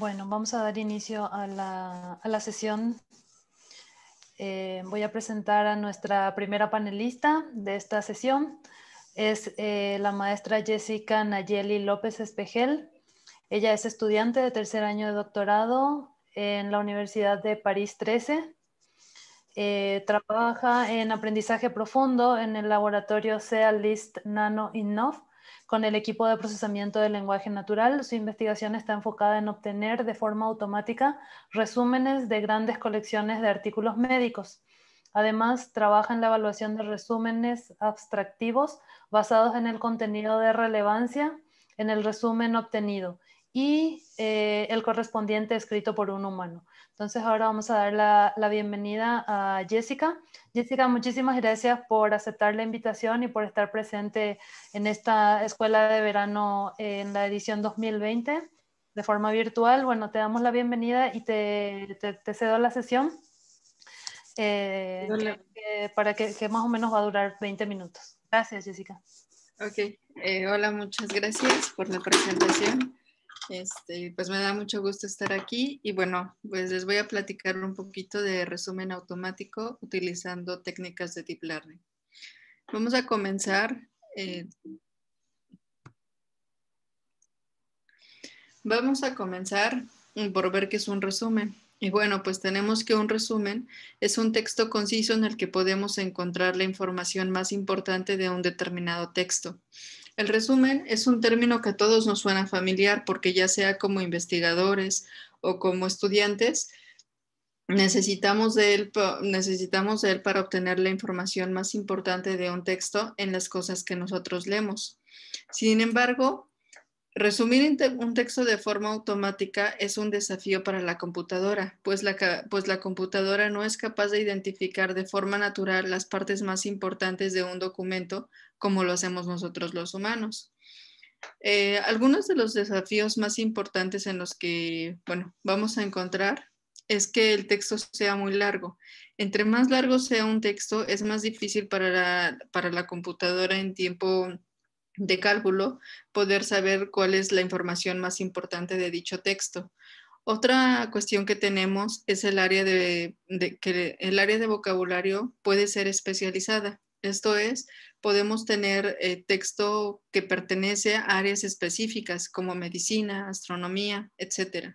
Bueno, vamos a dar inicio a la sesión. Voy a presentar a nuestra primera panelista de esta sesión. Es la maestra Jessica Nayeli López Espejel. Ella es estudiante de tercer año de doctorado en la Universidad de París 13. Trabaja en aprendizaje profundo en el laboratorio SEALIST Nano Innov con el equipo de procesamiento del lenguaje natural. Su investigación está enfocada en obtener de forma automática resúmenes de grandes colecciones de artículos médicos. Además, trabaja en la evaluación de resúmenes abstractivos basados en el contenido de relevancia en el resumen obtenido y el correspondiente escrito por un humano. Entonces ahora vamos a dar la bienvenida a Jessica. Jessica, muchísimas gracias por aceptar la invitación y por estar presente en esta escuela de verano en la edición 2020 de forma virtual. Bueno, te damos la bienvenida y te cedo la sesión para que más o menos va a durar 20 minutos. Gracias, Jessica. Ok, hola, muchas gracias por la presentación. Pues me da mucho gusto estar aquí y bueno, pues les voy a platicar un poquito de resumen automático utilizando técnicas de Deep Learning. Vamos a comenzar. Vamos a comenzar por ver qué es un resumen. Y bueno, pues tenemos que un resumen es un texto conciso en el que podemos encontrar la información más importante de un determinado texto. El resumen es un término que a todos nos suena familiar porque ya sea como investigadores o como estudiantes, necesitamos de él para obtener la información más importante de un texto en las cosas que nosotros leemos. Sin embargo, resumir un texto de forma automática es un desafío para la computadora, pues la computadora no es capaz de identificar de forma natural las partes más importantes de un documento como lo hacemos nosotros los humanos. Algunos de los desafíos más importantes en los que, vamos a encontrar es que el texto sea muy largo. Entre más largo sea un texto, es más difícil para la computadora en tiempo de cálculo poder saber cuál es la información más importante de dicho texto. Otra cuestión que tenemos es el área que el área de vocabulario puede ser especializada. Esto es, podemos tener texto que pertenece a áreas específicas como medicina, astronomía, etc.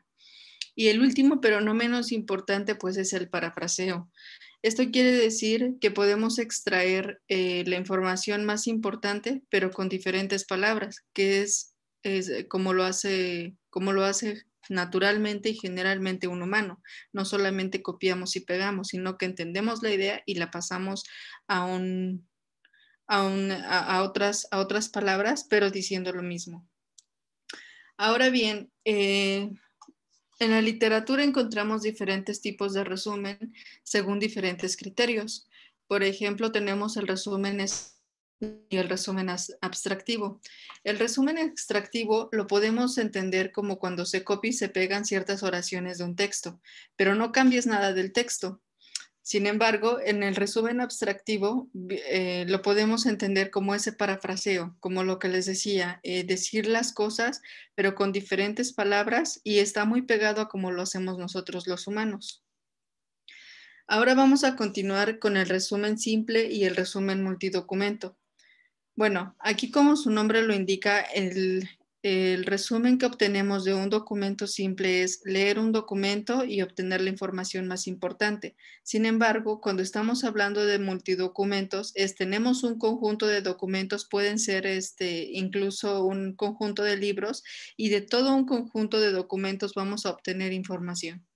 Y el último, pero no menos importante, pues es el parafraseo. Esto quiere decir que podemos extraer la información más importante, pero con diferentes palabras, que es como lo hace naturalmente y generalmente un humano. No solamente copiamos y pegamos, sino que entendemos la idea y la pasamos a otras palabras, pero diciendo lo mismo. Ahora bien, en la literatura encontramos diferentes tipos de resumen según diferentes criterios. Por ejemplo, tenemos el resumen y el resumen abstractivo. El resumen extractivo lo podemos entender como cuando se copia y se pegan ciertas oraciones de un texto, pero no cambies nada del texto. Sin embargo, en el resumen abstractivo lo podemos entender como ese parafraseo, como lo que les decía, decir las cosas, pero con diferentes palabras y está muy pegado a como lo hacemos nosotros los humanos. Ahora vamos a continuar con el resumen simple y el resumen multidocumento. Bueno, aquí como su nombre lo indica, el resumen que obtenemos de un documento simple es leer un documento y obtener la información más importante. Sin embargo, cuando estamos hablando de multidocumentos, tenemos un conjunto de documentos, pueden ser incluso un conjunto de libros, y de todo un conjunto de documentos vamos a obtener información.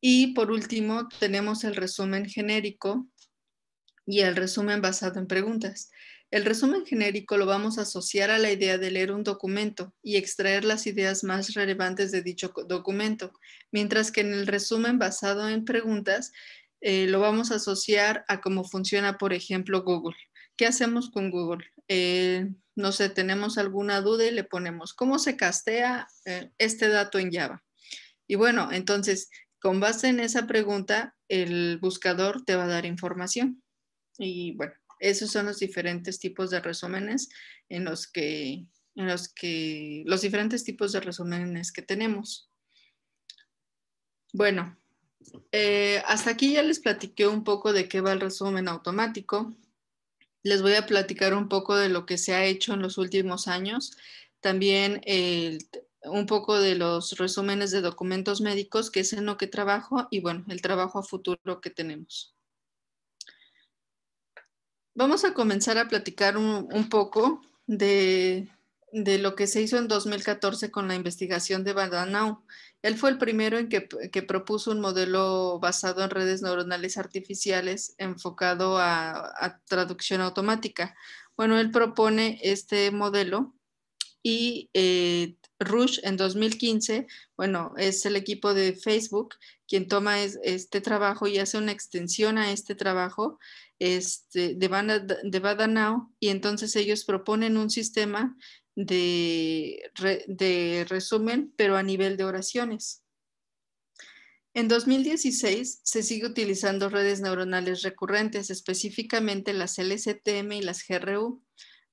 Y por último, tenemos el resumen genérico y el resumen basado en preguntas. El resumen genérico lo vamos a asociar a la idea de leer un documento y extraer las ideas más relevantes de dicho documento, mientras que en el resumen basado en preguntas lo vamos a asociar a cómo funciona, por ejemplo, Google. ¿Qué hacemos con Google? No sé, tenemos alguna duda y le ponemos, ¿cómo se castea este dato en Java? Y bueno, entonces, con base en esa pregunta, el buscador te va a dar información. Y bueno, esos son los diferentes tipos de resúmenes los diferentes tipos de resúmenes que tenemos. Bueno, hasta aquí ya les platiqué un poco de qué va el resumen automático. Les voy a platicar un poco de lo que se ha hecho en los últimos años. También un poco de los resúmenes de documentos médicos, que es en lo que trabajo, y bueno, el trabajo a futuro que tenemos. Vamos a comenzar a platicar un poco de lo que se hizo en 2014 con la investigación de Badanao. Él fue el primero en que propuso un modelo basado en redes neuronales artificiales enfocado a traducción automática. Bueno, él propone este modelo y Rush en 2015, bueno, es el equipo de Facebook quien toma este trabajo y hace una extensión a este trabajo de Badanao, y entonces ellos proponen un sistema de resumen, pero a nivel de oraciones. En 2016 se sigue utilizando redes neuronales recurrentes, específicamente las LSTM y las GRU,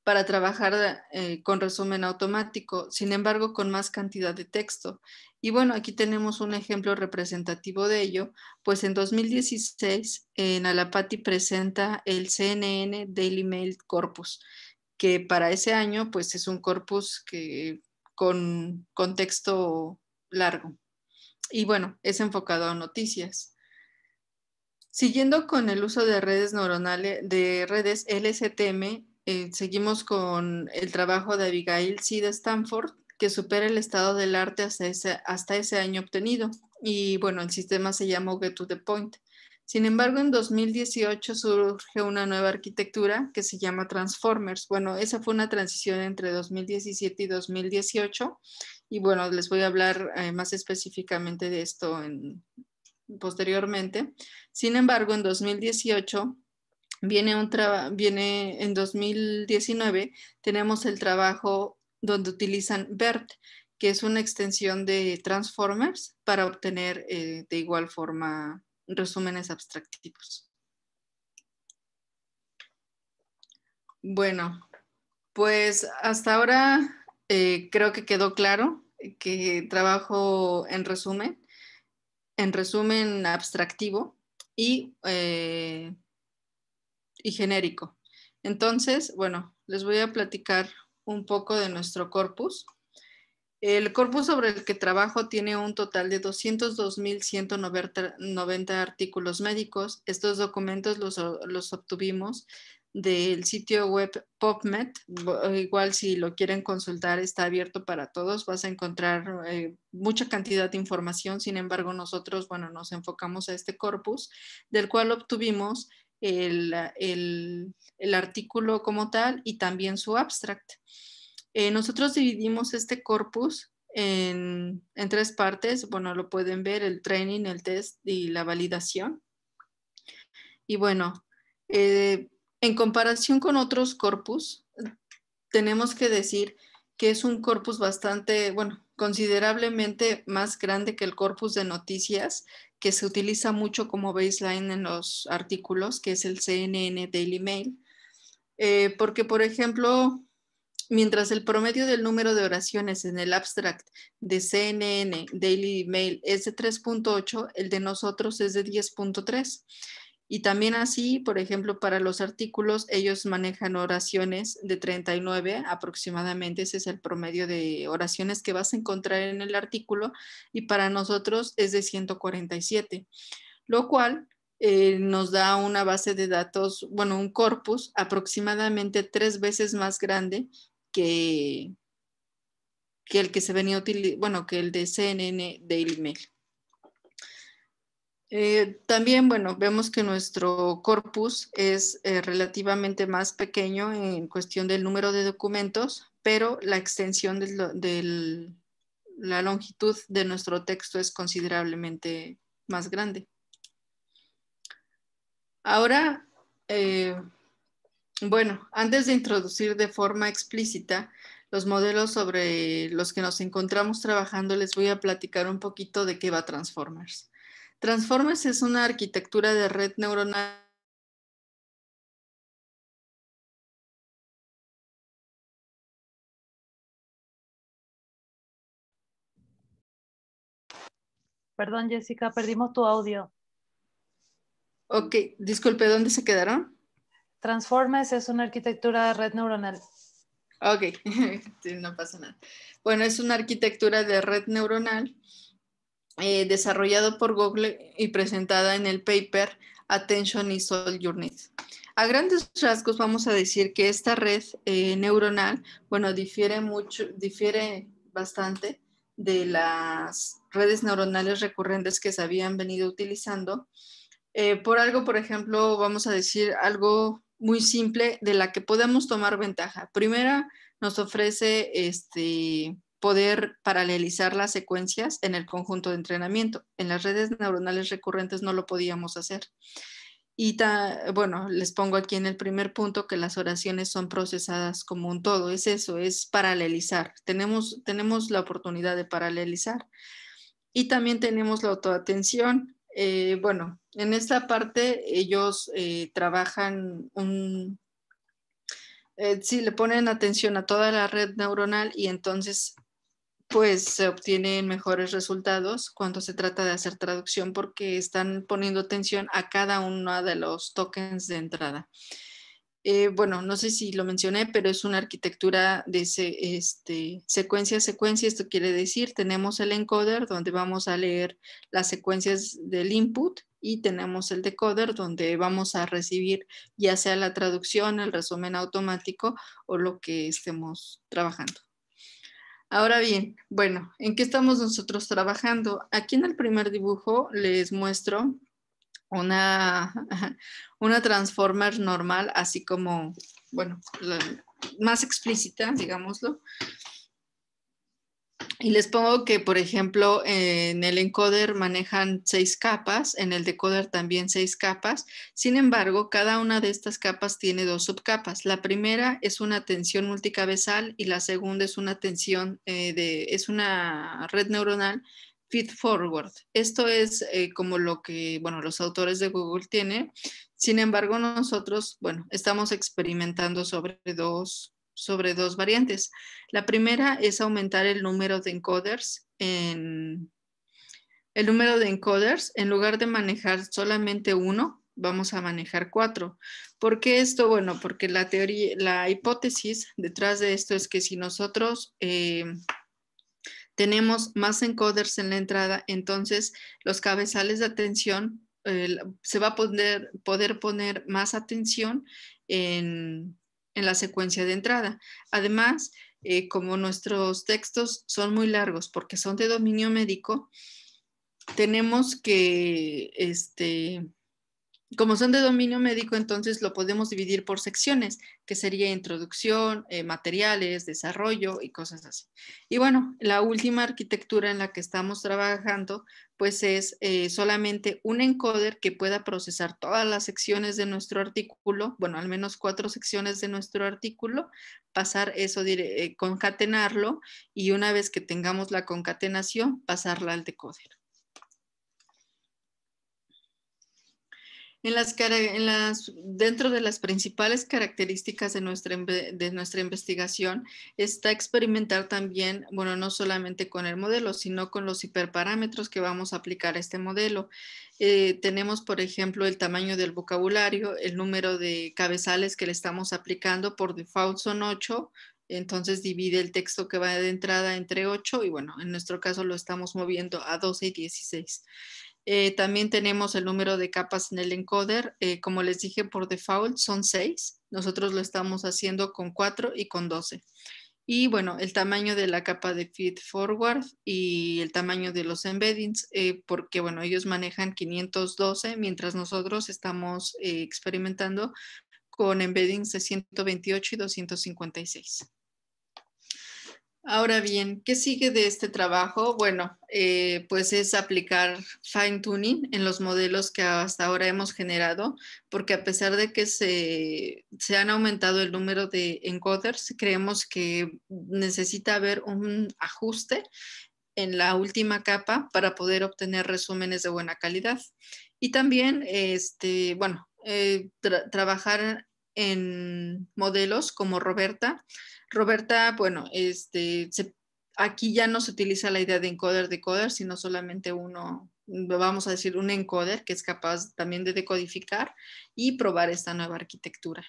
para trabajar con resumen automático, sin embargo con más cantidad de texto. Y bueno, aquí tenemos un ejemplo representativo de ello, pues en 2016 Nalapati presenta el CNN Daily Mail Corpus, que para ese año pues es un corpus con texto largo. Y bueno, es enfocado a noticias. Siguiendo con el uso de redes neuronales, de redes LSTM, seguimos con el trabajo de Abigail C. de Stanford, que supera el estado del arte hasta ese año obtenido. Y bueno, el sistema se llama Get to the Point. Sin embargo, en 2018 surge una nueva arquitectura que se llama Transformers. Bueno, esa fue una transición entre 2017 y 2018. Y bueno, les voy a hablar más específicamente de esto posteriormente. Sin embargo, en 2018 viene en 2019 tenemos el trabajo donde utilizan BERT, que es una extensión de Transformers para obtener de igual forma resúmenes abstractivos. Bueno, pues hasta ahora creo que quedó claro que trabajo en resumen abstractivo y genérico. Entonces, bueno, les voy a platicar un poco de nuestro corpus. El corpus sobre el que trabajo tiene un total de 202.190 artículos médicos. Estos documentos los obtuvimos del sitio web PubMed. Igual si lo quieren consultar está abierto para todos. Vas a encontrar mucha cantidad de información. Sin embargo, nosotros, bueno, nos enfocamos a este corpus del cual obtuvimos el artículo como tal y también su abstract. Nosotros dividimos este corpus en tres partes. Bueno, lo pueden ver: el training, el test y la validación. Y bueno, en comparación con otros corpus, tenemos que decir que es un corpus bastante, bueno, considerablemente más grande que el corpus de noticias que se utiliza mucho como baseline en los artículos, que es el CNN Daily Mail. Porque, por ejemplo, mientras el promedio del número de oraciones en el abstract de CNN Daily Mail es de 3.8, el de nosotros es de 10.3. Y también así, por ejemplo, para los artículos, ellos manejan oraciones de 39 aproximadamente. Ese es el promedio de oraciones que vas a encontrar en el artículo, y para nosotros es de 147, lo cual nos da una base de datos, bueno, un corpus aproximadamente 3 veces más grande que, que el que se venía utilizando, bueno, que el de CNN Daily Mail. También, bueno, vemos que nuestro corpus es relativamente más pequeño en cuestión del número de documentos, pero la extensión la longitud de nuestro texto es considerablemente más grande. Ahora, bueno, antes de introducir de forma explícita los modelos sobre los que nos encontramos trabajando, les voy a platicar un poquito de qué va Transformers. Transformers es una arquitectura de red neuronal Perdón, Jessica, perdimos tu audio. Ok, disculpe, ¿dónde se quedaron? Transformers es una arquitectura de red neuronal. Ok, sí, no pasa nada. Bueno, es una arquitectura de red neuronal desarrollado por Google y presentada en el paper Attention is All You Need. A grandes rasgos vamos a decir que esta red neuronal, bueno, difiere bastante de las redes neuronales recurrentes que se habían venido utilizando. Por algo, por ejemplo, vamos a decir algo muy simple de la que podemos tomar ventaja. Primera, nos ofrece poder paralelizar las secuencias en el conjunto de entrenamiento. En las redes neuronales recurrentes no lo podíamos hacer. Y bueno, les pongo aquí en el primer punto que las oraciones son procesadas como un todo. Es eso, es paralelizar. Tenemos la oportunidad de paralelizar. Y también tenemos la autoatención. Bueno, en esta parte ellos trabajan sí, le ponen atención a toda la red neuronal y entonces pues se obtienen mejores resultados cuando se trata de hacer traducción porque están poniendo atención a cada uno de los tokens de entrada. Bueno, no sé si lo mencioné, pero es una arquitectura de secuencia a secuencia. Esto quiere decir, tenemos el encoder donde vamos a leer las secuencias del input y tenemos el decoder donde vamos a recibir ya sea la traducción, el resumen automático o lo que estemos trabajando. Ahora bien, bueno, ¿en qué estamos nosotros trabajando? Aquí en el primer dibujo les muestro una, una transformer normal, así como, bueno, más explícita, digámoslo. Y les pongo que, por ejemplo, en el encoder manejan 6 capas, en el decoder también 6 capas. Sin embargo, cada una de estas capas tiene 2 subcapas. La primera es una tensión multicabezal y la segunda es una tensión es una red neuronal feed forward. Esto es como lo que, bueno, los autores de Google tienen. Sin embargo, nosotros, bueno, estamos experimentando sobre dos variantes. La primera es aumentar el número de encoders en lugar de manejar solamente uno, vamos a manejar 4. ¿Por qué esto? Bueno, porque la hipótesis detrás de esto es que si nosotros tenemos más encoders en la entrada, entonces los cabezales de atención se va a poder poner más atención en la secuencia de entrada. Además, como nuestros textos son muy largos porque son de dominio médico, tenemos que como son de dominio médico, entonces lo podemos dividir por secciones, que sería introducción, materiales, desarrollo y cosas así. Y bueno, la última arquitectura en la que estamos trabajando, pues es solamente un encoder que pueda procesar todas las secciones de nuestro artículo, bueno, al menos 4 secciones de nuestro artículo, pasar eso, concatenarlo y una vez que tengamos la concatenación, pasarla al decoder. Dentro de las principales características de nuestra investigación está experimentar también, bueno, no solamente con el modelo, sino con los hiperparámetros que vamos a aplicar a este modelo. Tenemos, por ejemplo, el tamaño del vocabulario, el número de cabezales que le estamos aplicando, por default son 8, entonces divide el texto que va de entrada entre 8 y bueno, en nuestro caso lo estamos moviendo a 12 y 16. También tenemos el número de capas en el encoder. Como les dije, por default son 6. Nosotros lo estamos haciendo con 4 y con 12. Y bueno, el tamaño de la capa de feed forward y el tamaño de los embeddings, porque bueno, ellos manejan 512, mientras nosotros estamos experimentando con embeddings de 128 y 256. Ahora bien, ¿qué sigue de este trabajo? Bueno, pues es aplicar fine tuning en los modelos que hasta ahora hemos generado, porque a pesar de que se han aumentado el número de encoders, creemos que necesita haber un ajuste en la última capa para poder obtener resúmenes de buena calidad. Y también, bueno, trabajar en modelos como Roberta. Roberta, bueno, aquí ya no se utiliza la idea de encoder-decoder, sino solamente uno, vamos a decir, un encoder que es capaz también de decodificar y probar esta nueva arquitectura.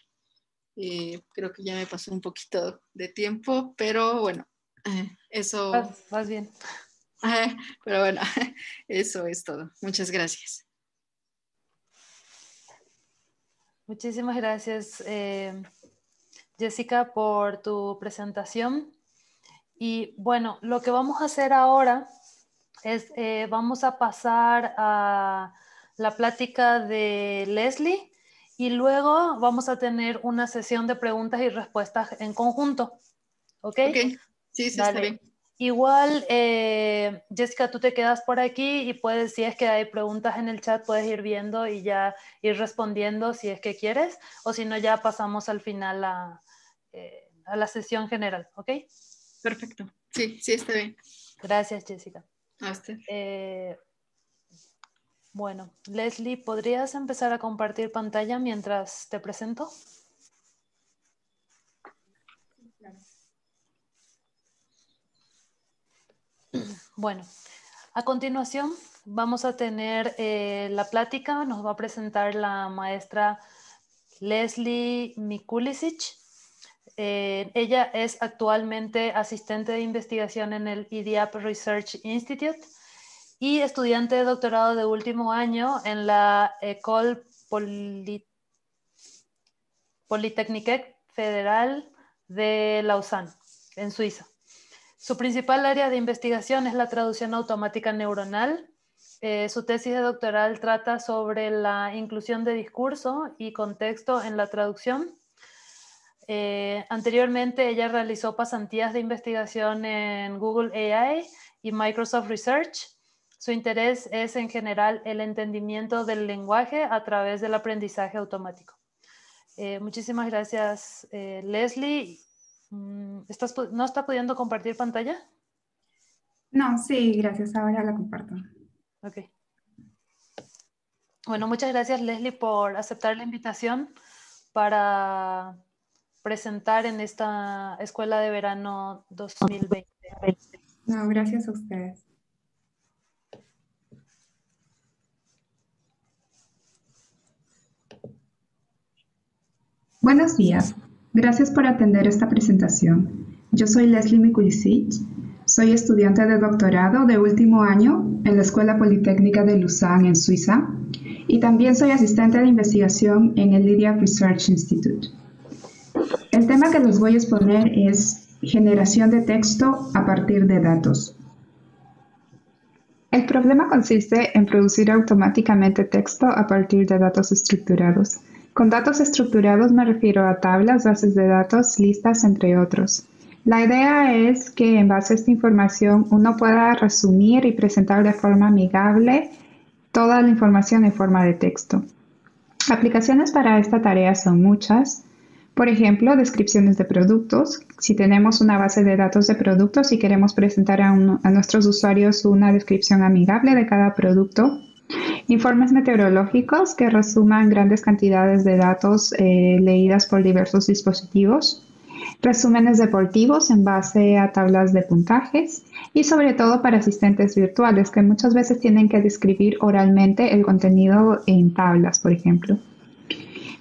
Creo que ya me pasó un poquito de tiempo, pero bueno, eso, Vas bien. pero bueno, eso es todo. Muchas gracias. Muchísimas gracias, Jessica, por tu presentación. Y bueno, lo que vamos a hacer ahora es, vamos a pasar a la plática de Leslie y luego vamos a tener una sesión de preguntas y respuestas en conjunto. ¿Ok? Ok, sí, sí, está Dale. bien. Igual, Jessica, tú te quedas por aquí y puedes, si es que hay preguntas en el chat, puedes ir viendo y ya ir respondiendo si es que quieres, o si no, ya pasamos al final a la sesión general, ¿ok? Perfecto. Sí, sí, está bien. Gracias, Jessica. Hasta. Bueno, Leslie, ¿podrías empezar a compartir pantalla mientras te presento? Bueno, a continuación vamos a tener la plática, nos va a presentar la maestra Leslie Mikulisic. Ella es actualmente asistente de investigación en el IDIAP Research Institute y estudiante de doctorado de último año en la École Polytechnique Federal de Lausanne, en Suiza. Su principal área de investigación es la traducción automática neuronal. Su tesis de doctoral trata sobre la inclusión de discurso y contexto en la traducción. Anteriormente ella realizó pasantías de investigación en Google AI y Microsoft Research. Su interés es en general el entendimiento del lenguaje a través del aprendizaje automático. Muchísimas gracias, Leslie. ¿No está pudiendo compartir pantalla? No, sí, gracias. Ahora la comparto. Ok. Bueno, muchas gracias, Leslie, por aceptar la invitación para presentar en esta Escuela de Verano 2020. No, gracias a ustedes. Buenos días. Gracias por atender esta presentación. Yo soy Leslie Mikulisic. Soy estudiante de doctorado de último año en la Escuela Politécnica de Lausanne, en Suiza, y también soy asistente de investigación en el IDIAP Research Institute. El tema que les voy a exponer es generación de texto a partir de datos. El problema consiste en producir automáticamente texto a partir de datos estructurados. Con datos estructurados me refiero a tablas, bases de datos, listas, entre otros. La idea es que en base a esta información uno pueda resumir y presentar de forma amigable toda la información en forma de texto. Aplicaciones para esta tarea son muchas. Por ejemplo, descripciones de productos. Si tenemos una base de datos de productos y queremos presentar a nuestros usuarios una descripción amigable de cada producto. Informes meteorológicos que resuman grandes cantidades de datos leídas por diversos dispositivos. Resúmenes deportivos en base a tablas de puntajes y sobre todo para asistentes virtuales que muchas veces tienen que describir oralmente el contenido en tablas, por ejemplo.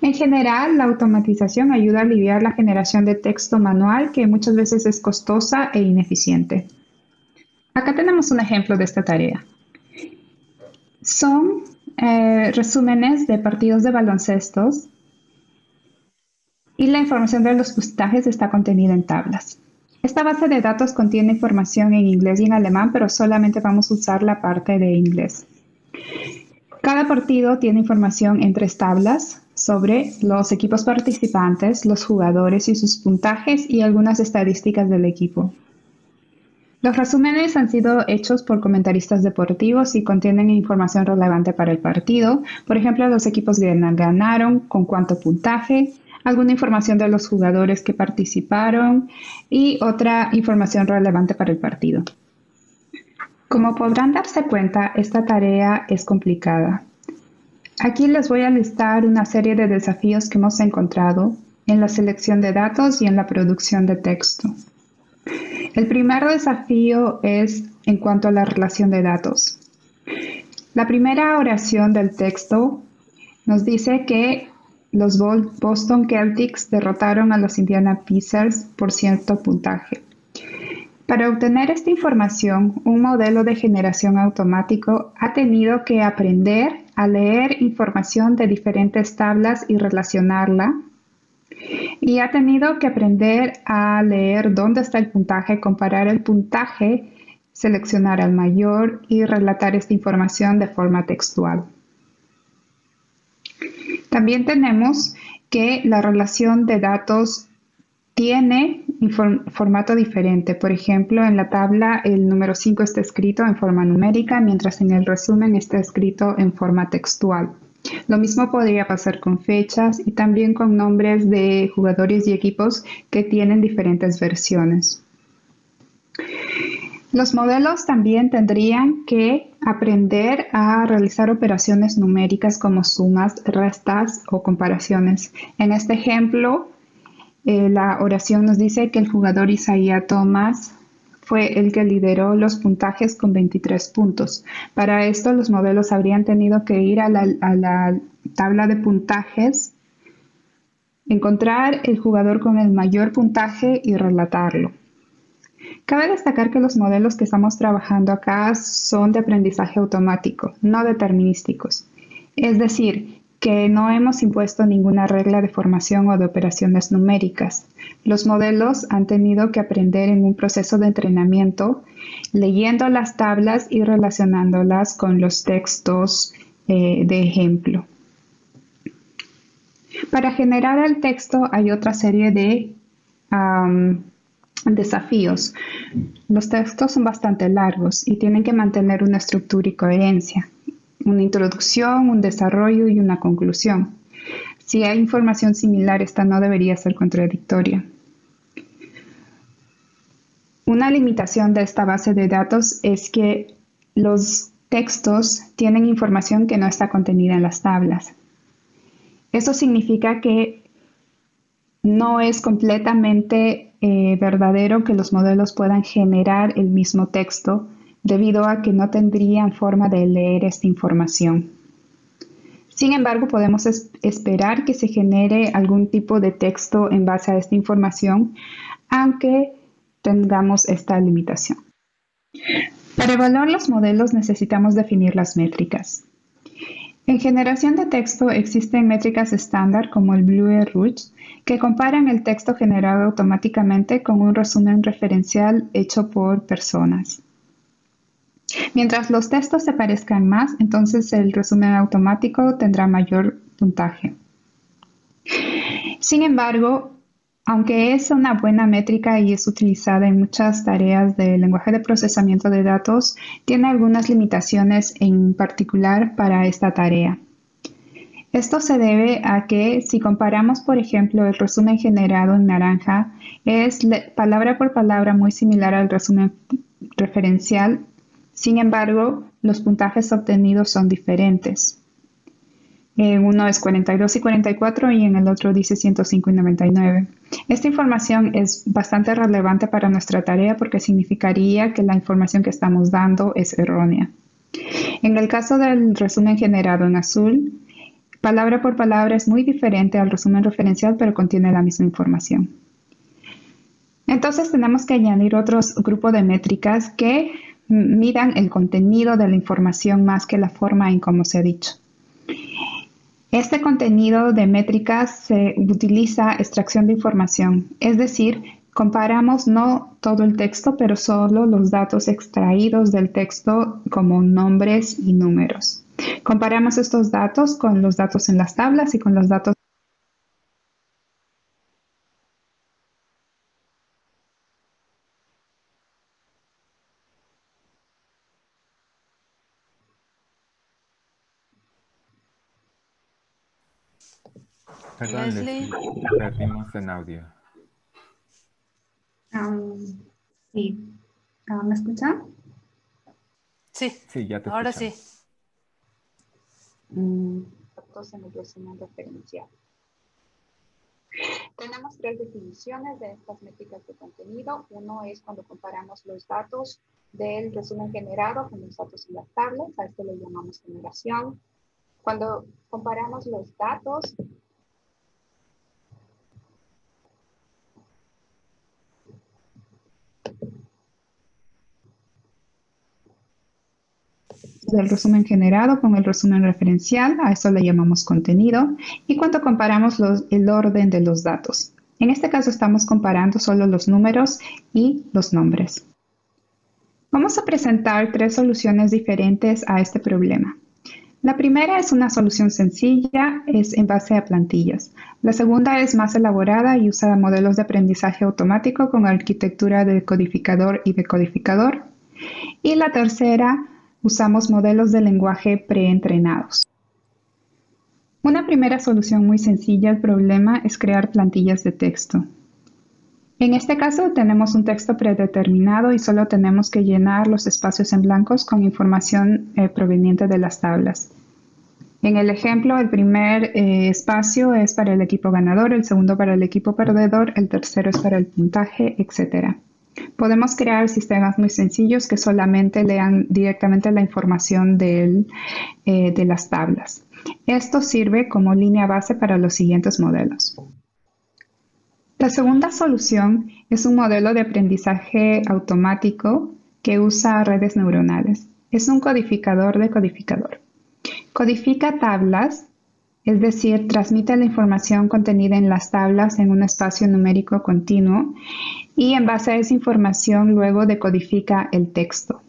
En general, la automatización ayuda a aliviar la generación de texto manual que muchas veces es costosa e ineficiente. Acá tenemos un ejemplo de esta tarea. Son resúmenes de partidos de baloncestos y la información de los puntajes está contenida en tablas. Esta base de datos contiene información en inglés y en alemán, pero solamente vamos a usar la parte de inglés. Cada partido tiene información en 3 tablas sobre los equipos participantes, los jugadores y sus puntajes y algunas estadísticas del equipo. Los resúmenes han sido hechos por comentaristas deportivos y contienen información relevante para el partido. Por ejemplo, los equipos ganaron, con cuánto puntaje, alguna información de los jugadores que participaron y otra información relevante para el partido. Como podrán darse cuenta, esta tarea es complicada. Aquí les voy a listar una serie de desafíos que hemos encontrado en la selección de datos y en la producción de texto. El primer desafío es en cuanto a la relación de datos. La primera oración del texto nos dice que los Boston Celtics derrotaron a los Indiana Pacers por cierto puntaje. Para obtener esta información, un modelo de generación automático ha tenido que aprender a leer información de diferentes tablas y relacionarla. Y ha tenido que aprender a leer dónde está el puntaje, comparar el puntaje, seleccionar al mayor y relatar esta información de forma textual. También tenemos que la relación de datos tiene formato diferente. Por ejemplo, en la tabla el número 5 está escrito en forma numérica, mientras en el resumen está escrito en forma textual. Lo mismo podría pasar con fechas y también con nombres de jugadores y equipos que tienen diferentes versiones. Los modelos también tendrían que aprender a realizar operaciones numéricas como sumas, restas o comparaciones. En este ejemplo, la oración nos dice que el jugador Isaiah Thomas fue el que lideró los puntajes con 23 puntos. Para esto, los modelos habrían tenido que ir a la tabla de puntajes, encontrar el jugador con el mayor puntaje y relatarlo. Cabe destacar que los modelos que estamos trabajando acá son de aprendizaje automático, no determinísticos. Es decir, que no hemos impuesto ninguna regla de formación o de operaciones numéricas. Los modelos han tenido que aprender en un proceso de entrenamiento, leyendo las tablas y relacionándolas con los textos de ejemplo. Para generar el texto hay otra serie de desafíos. Los textos son bastante largos y tienen que mantener una estructura y coherencia, una introducción, un desarrollo y una conclusión. Si hay información similar, esta no debería ser contradictoria. Una limitación de esta base de datos es que los textos tienen información que no está contenida en las tablas. Eso significa que no es completamente verdadero que los modelos puedan generar el mismo texto debido a que no tendrían forma de leer esta información. Sin embargo, podemos esperar que se genere algún tipo de texto en base a esta información, aunque tengamos esta limitación. Para evaluar los modelos necesitamos definir las métricas. En generación de texto existen métricas estándar como el BlueRouge que comparan el texto generado automáticamente con un resumen referencial hecho por personas. Mientras los textos se parezcan más, entonces el resumen automático tendrá mayor puntaje. Sin embargo, aunque es una buena métrica y es utilizada en muchas tareas del lenguaje de procesamiento de datos, tiene algunas limitaciones en particular para esta tarea. Esto se debe a que si comparamos, por ejemplo, el resumen generado en naranja, es palabra por palabra muy similar al resumen referencial. Sin embargo, los puntajes obtenidos son diferentes. Uno es 42 y 44 y en el otro dice 105 y 99. Esta información es bastante relevante para nuestra tarea porque significaría que la información que estamos dando es errónea. En el caso del resumen generado en azul, palabra por palabra es muy diferente al resumen referencial, pero contiene la misma información. Entonces tenemos que añadir otros grupos de métricas que midan el contenido de la información más que la forma en cómo se ha dicho. Este contenido de métricas se utiliza extracción de información, es decir, comparamos no todo el texto, pero solo los datos extraídos del texto como nombres y números. Comparamos estos datos con los datos en las tablas y con los datos. Perdón, Leslie. Leslie, perdimos en audio. Sí. ¿Me escuchan? Sí, Sí, ya te ahora escuchamos. sí. Datos en el resumen referencial. Tenemos tres definiciones de estas métricas de contenido. Uno es cuando comparamos los datos del resumen generado con los datos en las tablas. A esto le llamamos generación. Cuando comparamos los datos del resumen generado con el resumen referencial, a eso le llamamos contenido, y cuando comparamos el orden de los datos. En este caso estamos comparando solo los números y los nombres. Vamos a presentar tres soluciones diferentes a este problema. La primera es una solución sencilla, es en base a plantillas. La segunda es más elaborada y usa modelos de aprendizaje automático con arquitectura de codificador y decodificador. Y la tercera, usamos modelos de lenguaje preentrenados. Una primera solución muy sencilla al problema es crear plantillas de texto. En este caso tenemos un texto predeterminado y solo tenemos que llenar los espacios en blancos con información proveniente de las tablas. En el ejemplo, el primer espacio es para el equipo ganador, el segundo para el equipo perdedor, el tercero es para el puntaje, etc. Podemos crear sistemas muy sencillos que solamente lean directamente la información de las tablas. Esto sirve como línea base para los siguientes modelos. La segunda solución es un modelo de aprendizaje automático que usa redes neuronales. Es un codificador de codificador. Codifica tablas, es decir, transmite la información contenida en las tablas en un espacio numérico continuo y en base a esa información luego decodifica el texto.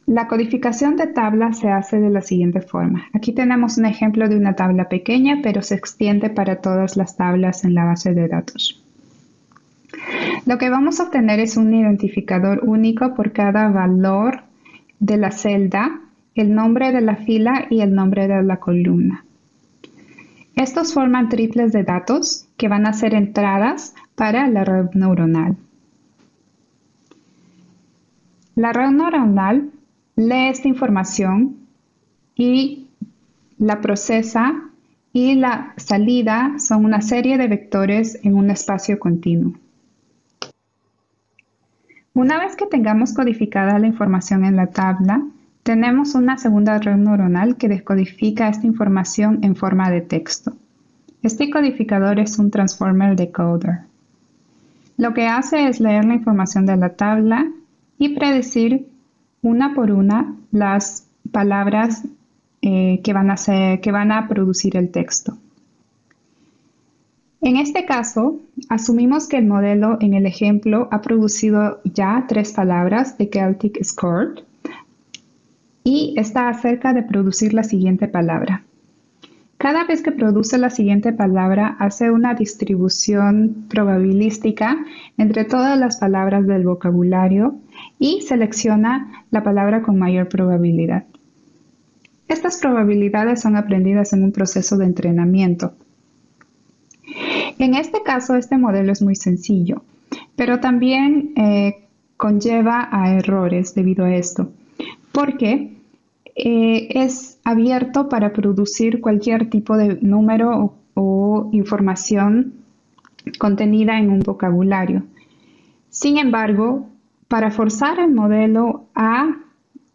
La codificación de tablas se hace de la siguiente forma. Aquí tenemos un ejemplo de una tabla pequeña, pero se extiende para todas las tablas en la base de datos. Lo que vamos a obtener es un identificador único por cada valor de la celda, el nombre de la fila y el nombre de la columna. Estos forman triples de datos que van a ser entradas para la red neuronal. La red neuronal lee esta información y la procesa y la salida son una serie de vectores en un espacio continuo. Una vez que tengamos codificada la información en la tabla, tenemos una segunda red neuronal que descodifica esta información en forma de texto. Este codificador es un Transformer Decoder. Lo que hace es leer la información de la tabla y predecir una por una las palabras que van a producir el texto. En este caso, asumimos que el modelo en el ejemplo ha producido ya 3 palabras de Celtic Scored y está cerca de producir la siguiente palabra. Cada vez que produce la siguiente palabra, hace una distribución probabilística entre todas las palabras del vocabulario y selecciona la palabra con mayor probabilidad. Estas probabilidades son aprendidas en un proceso de entrenamiento. En este caso, este modelo es muy sencillo, pero también conlleva a errores debido a esto, porque es abierto para producir cualquier tipo de número o información contenida en un vocabulario. Sin embargo, para forzar al modelo a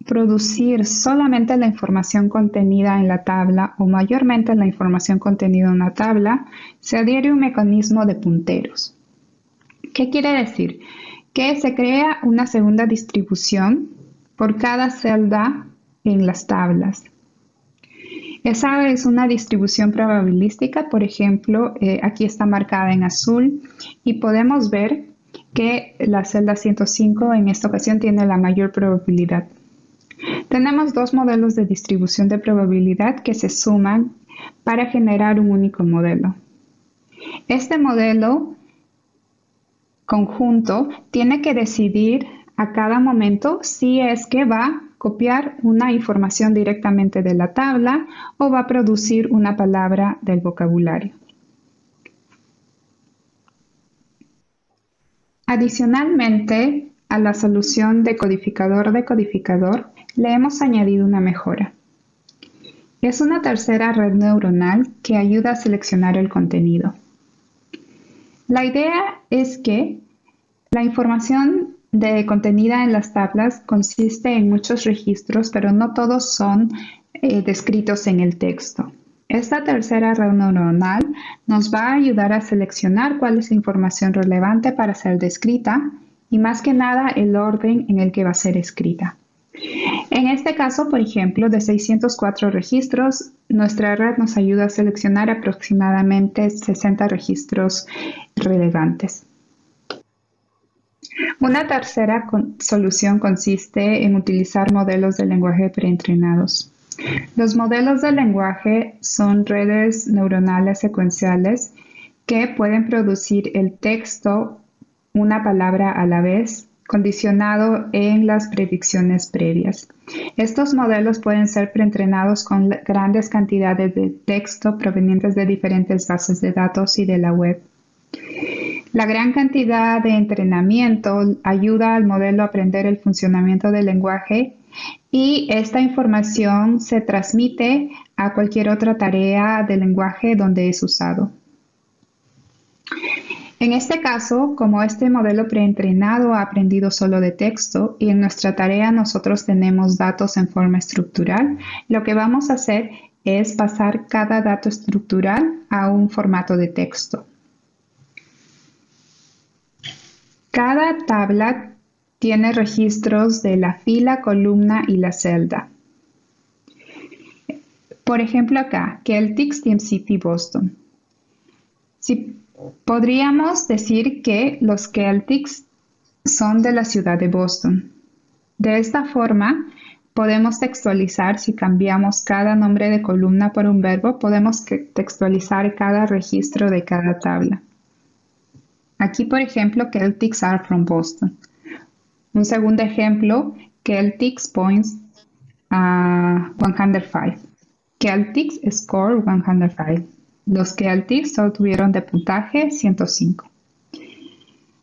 producir solamente la información contenida en la tabla o mayormente la información contenida en una tabla, se adhiere un mecanismo de punteros. ¿Qué quiere decir? Que se crea una segunda distribución por cada celda en las tablas. Esa es una distribución probabilística, por ejemplo, aquí está marcada en azul y podemos ver que la celda 105 en esta ocasión tiene la mayor probabilidad. Tenemos 2 modelos de distribución de probabilidad que se suman para generar un único modelo. Este modelo conjunto tiene que decidir a cada momento si es que va a copiar una información directamente de la tabla o va a producir una palabra del vocabulario. Adicionalmente, a la solución de codificador, le hemos añadido una mejora. Es una tercera red neuronal que ayuda a seleccionar el contenido. La idea es que la información contenida en las tablas consiste en muchos registros, pero no todos son descritos en el texto. Esta tercera red neuronal nos va a ayudar a seleccionar cuál es la información relevante para ser descrita y más que nada el orden en el que va a ser escrita. En este caso, por ejemplo, de 604 registros, nuestra red nos ayuda a seleccionar aproximadamente 60 registros relevantes. Una tercera solución consiste en utilizar modelos de lenguaje preentrenados. Los modelos de lenguaje son redes neuronales secuenciales que pueden producir el texto una palabra a la vez, condicionado en las predicciones previas. Estos modelos pueden ser preentrenados con grandes cantidades de texto provenientes de diferentes bases de datos y de la web. La gran cantidad de entrenamiento ayuda al modelo a aprender el funcionamiento del lenguaje y esta información se transmite a cualquier otra tarea del lenguaje donde es usado. En este caso, como este modelo preentrenado ha aprendido solo de texto y en nuestra tarea nosotros tenemos datos en forma estructural, lo que vamos a hacer es pasar cada dato estructural a un formato de texto. Cada tabla tiene registros de la fila, columna y la celda. Por ejemplo acá, Celtics, TeamCity, Boston. Podríamos decir que los Celtics son de la ciudad de Boston. De esta forma, podemos textualizar, si cambiamos cada nombre de columna por un verbo, podemos textualizar cada registro de cada tabla. Aquí, por ejemplo, Celtics are from Boston. Un segundo ejemplo, Celtics points 105. Celtics score 105. Los Celtics obtuvieron de puntaje 105.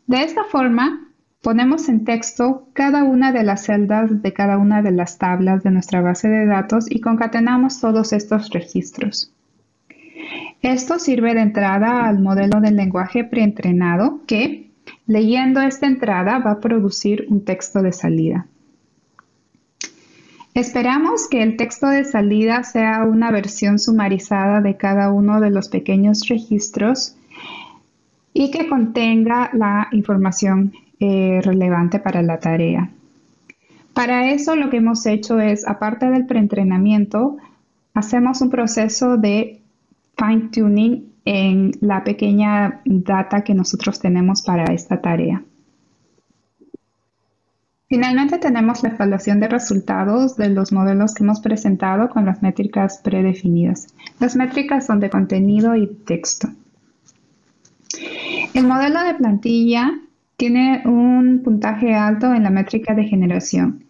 De esta forma, ponemos en texto cada una de las celdas de cada una de las tablas de nuestra base de datos y concatenamos todos estos registros. Esto sirve de entrada al modelo del lenguaje preentrenado que, leyendo esta entrada, va a producir un texto de salida. Esperamos que el texto de salida sea una versión sumarizada de cada uno de los pequeños registros y que contenga la información relevante para la tarea. Para eso lo que hemos hecho es, aparte del preentrenamiento, hacemos un proceso de fine-tuning en la pequeña data que nosotros tenemos para esta tarea. Finalmente tenemos la evaluación de resultados de los modelos que hemos presentado con las métricas predefinidas. Las métricas son de contenido y texto. El modelo de plantilla tiene un puntaje alto en la métrica de generación.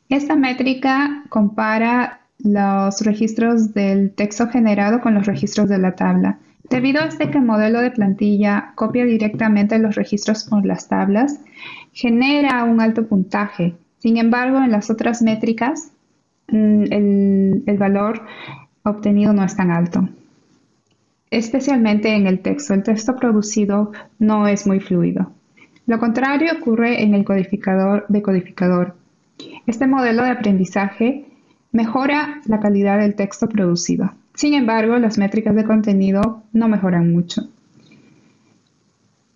Esta métrica compara los registros del texto generado con los registros de la tabla. Debido a que el modelo de plantilla copia directamente los registros por las tablas, genera un alto puntaje. Sin embargo, en las otras métricas, el valor obtenido no es tan alto. Especialmente en el texto. El texto producido no es muy fluido. Lo contrario ocurre en el codificador de codificador. Este modelo de aprendizaje mejora la calidad del texto producido. Sin embargo, las métricas de contenido no mejoran mucho.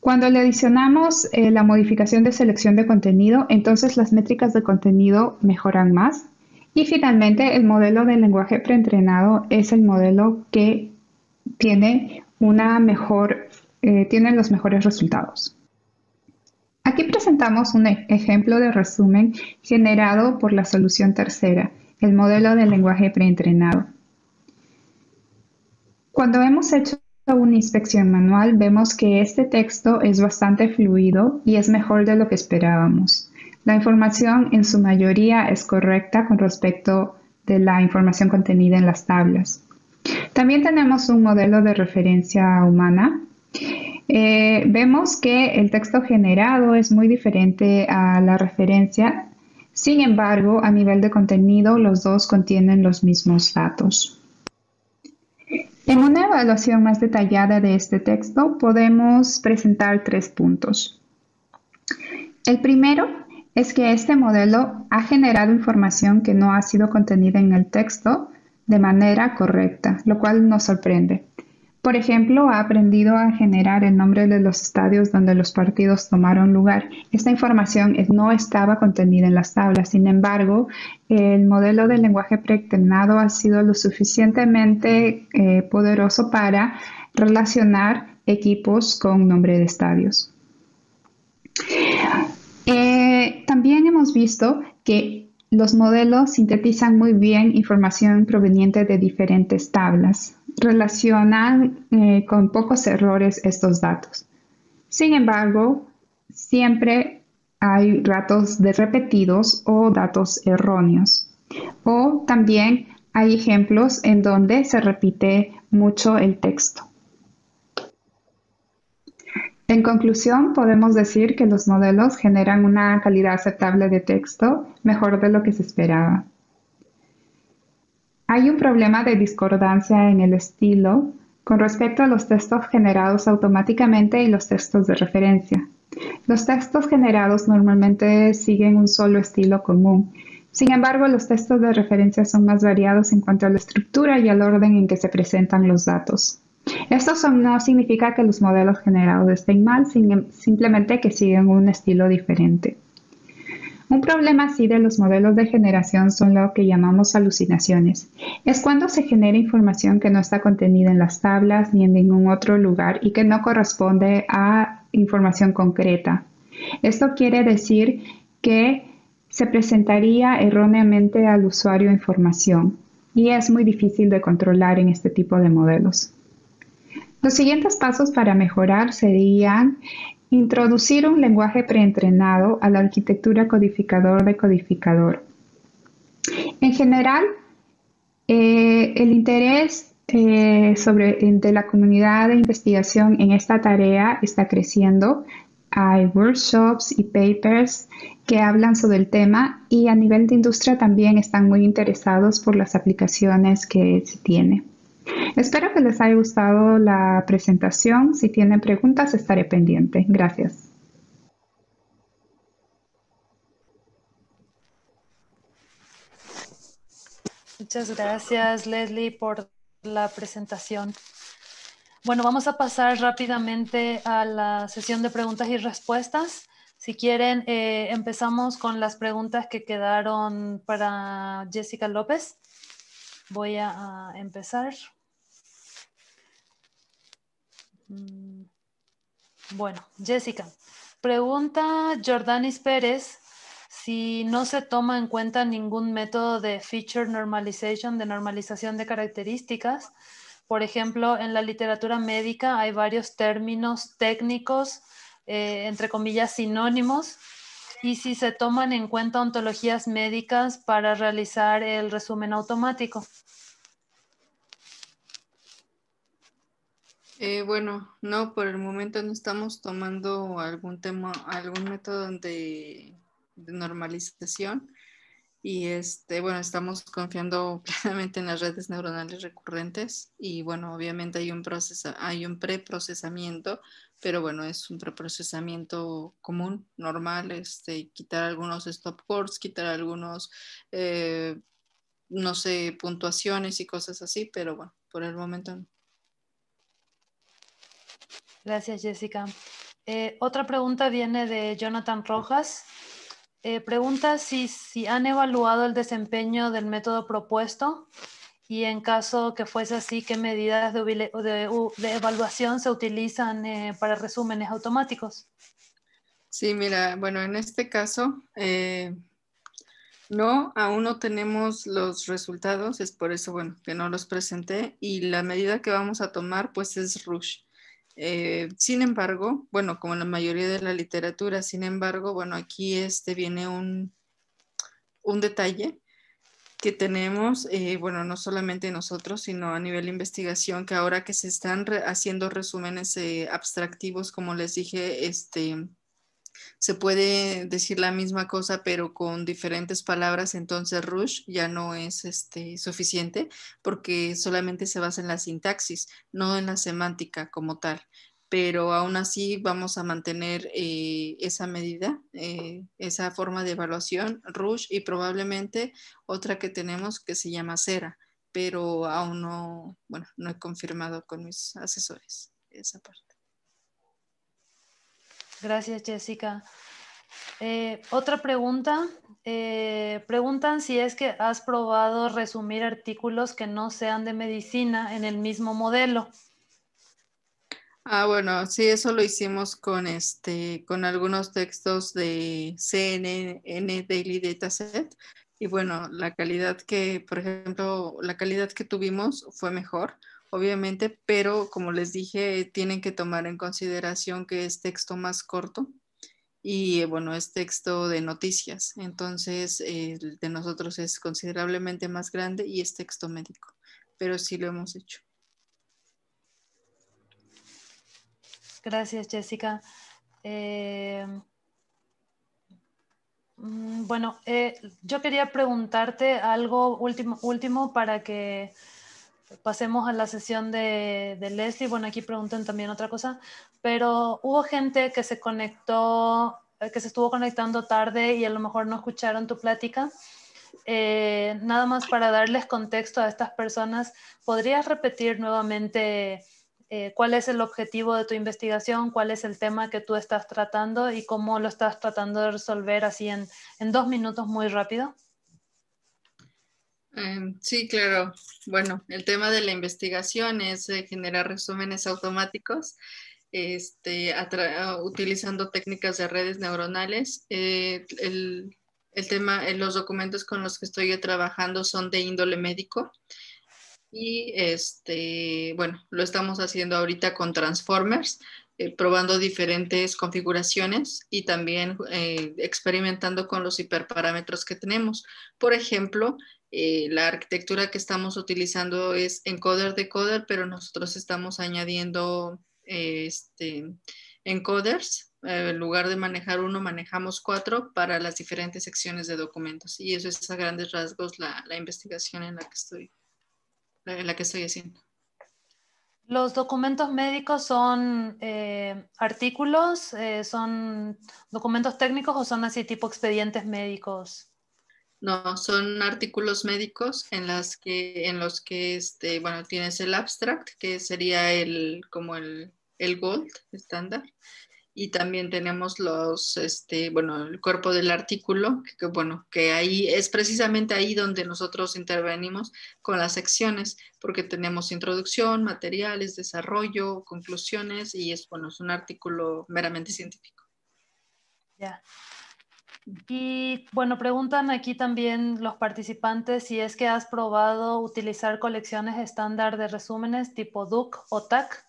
Cuando le adicionamos la modificación de selección de contenido, entonces las métricas de contenido mejoran más. Y finalmente, el modelo de lenguaje preentrenado es el modelo que tiene tiene los mejores resultados. Aquí presentamos un ejemplo de resumen generado por la solución tercera, el modelo de lenguaje preentrenado. Cuando hemos hecho una inspección manual, vemos que este texto es bastante fluido y es mejor de lo que esperábamos. La información en su mayoría es correcta con respecto de la información contenida en las tablas. También tenemos un modelo de referencia humana. Vemos que el texto generado es muy diferente a la referencia. Sin embargo, a nivel de contenido, los dos contienen los mismos datos. En una evaluación más detallada de este texto podemos presentar 3 puntos. El primero es que este modelo ha generado información que no ha sido contenida en el texto de manera correcta, lo cual nos sorprende. Por ejemplo, ha aprendido a generar el nombre de los estadios donde los partidos tomaron lugar. Esta información no estaba contenida en las tablas. Sin embargo, el modelo del lenguaje preentrenado ha sido lo suficientemente poderoso para relacionar equipos con nombre de estadios. También hemos visto que los modelos sintetizan muy bien información proveniente de diferentes tablas, relacionan con pocos errores estos datos. Sin embargo, siempre hay datos repetidos o datos erróneos. O también hay ejemplos en donde se repite mucho el texto. En conclusión, podemos decir que los modelos generan una calidad aceptable de texto, mejor de lo que se esperaba. Hay un problema de discordancia en el estilo con respecto a los textos generados automáticamente y los textos de referencia. Los textos generados normalmente siguen un solo estilo común. Sin embargo, los textos de referencia son más variados en cuanto a la estructura y al orden en que se presentan los datos. Esto no significa que los modelos generados estén mal, simplemente que siguen un estilo diferente. Un problema así de los modelos de generación son lo que llamamos alucinaciones. Es cuando se genera información que no está contenida en las tablas ni en ningún otro lugar y que no corresponde a información concreta. Esto quiere decir que se presentaría erróneamente al usuario información y es muy difícil de controlar en este tipo de modelos. Los siguientes pasos para mejorar serían introducir un lenguaje preentrenado a la arquitectura codificador de codificador. En general, el interés de la comunidad de investigación en esta tarea está creciendo. Hay workshops y papers que hablan sobre el tema y a nivel de industria también están muy interesados por las aplicaciones que se tiene. Espero que les haya gustado la presentación. Si tienen preguntas, estaré pendiente. Gracias. Muchas gracias, Leslie, por la presentación. Bueno, vamos a pasar rápidamente a la sesión de preguntas y respuestas. Si quieren, empezamos con las preguntas que quedaron para Jessica López. Voy a empezar. Bueno, Jessica, pregunta Jordanis Pérez si no se toma en cuenta ningún método de feature normalization, de normalización de características. Por ejemplo, en la literatura médica hay varios términos técnicos, entre comillas, sinónimos, y si se toman en cuenta ontologías médicas para realizar el resumen automático. Bueno, no, por el momento no estamos tomando algún método de normalización y bueno, estamos confiando plenamente en las redes neuronales recurrentes y bueno, obviamente hay un preprocesamiento, pero bueno, es un preprocesamiento común, normal, quitar algunos stop words, quitar algunos, no sé, puntuaciones y cosas así, pero bueno, por el momento no. Gracias, Jessica. Otra pregunta viene de Jonathan Rojas. Pregunta si han evaluado el desempeño del método propuesto y en caso que fuese así, ¿qué medidas de evaluación se utilizan para resúmenes automáticos? Sí, mira, bueno, en este caso, no, aún no tenemos los resultados, es por eso, bueno, que no los presenté y la medida que vamos a tomar, pues es Rush. Sin embargo, bueno, como la mayoría de la literatura, sin embargo, bueno, aquí viene un detalle que tenemos, bueno, no solamente nosotros, sino a nivel de investigación, que ahora que se están haciendo resúmenes abstractivos, como les dije, Se puede decir la misma cosa, pero con diferentes palabras, entonces Rush ya no es suficiente porque solamente se basa en la sintaxis, no en la semántica como tal. Pero aún así vamos a mantener esa medida, esa forma de evaluación, Rush, y probablemente otra que tenemos que se llama Cera, pero aún no, bueno, no he confirmado con mis asesores esa parte. Gracias, Jessica. Otra pregunta. Preguntan si es que has probado resumir artículos que no sean de medicina en el mismo modelo. Bueno, sí, eso lo hicimos con algunos textos de CNN Daily Dataset. Y bueno, la calidad que, por ejemplo, la calidad que tuvimos fue mejor, obviamente, pero como les dije, tienen que tomar en consideración que es texto más corto y bueno, es texto de noticias. Entonces, el de nosotros es considerablemente más grande y es texto médico, pero sí lo hemos hecho. Gracias, Jessica. Bueno, yo quería preguntarte algo último para que pasemos a la sesión de Leslie. Bueno, aquí preguntan también otra cosa, pero hubo gente que se conectó, que se estuvo conectando tarde y a lo mejor no escucharon tu plática. Nada más para darles contexto a estas personas, ¿podrías repetir nuevamente cuál es el objetivo de tu investigación, cuál es el tema que tú estás tratando y cómo lo estás tratando de resolver así en 2 minutos muy rápido? Sí, claro. Bueno, el tema de la investigación es generar resúmenes automáticos utilizando técnicas de redes neuronales. El tema, los documentos con los que estoy trabajando son de índole médico y bueno, lo estamos haciendo ahorita con Transformers, probando diferentes configuraciones y también experimentando con los hiperparámetros que tenemos. Por ejemplo, la arquitectura que estamos utilizando es encoder-decoder, pero nosotros estamos añadiendo encoders. En lugar de manejar uno, manejamos 4 para las diferentes secciones de documentos. Y eso es a grandes rasgos la investigación en la que estoy haciendo. ¿Los documentos médicos son artículos, son documentos técnicos o son así tipo expedientes médicos? No, son artículos médicos en los que bueno, tienes el abstract, que sería como el gold estándar, y también tenemos bueno, el cuerpo del artículo, bueno, que ahí es precisamente ahí donde nosotros intervenimos con las secciones, porque tenemos introducción, materiales, desarrollo, conclusiones, y bueno, es un artículo meramente científico. Ya. Y bueno, preguntan aquí también los participantes si es que has probado utilizar colecciones estándar de resúmenes tipo DUC o TAC.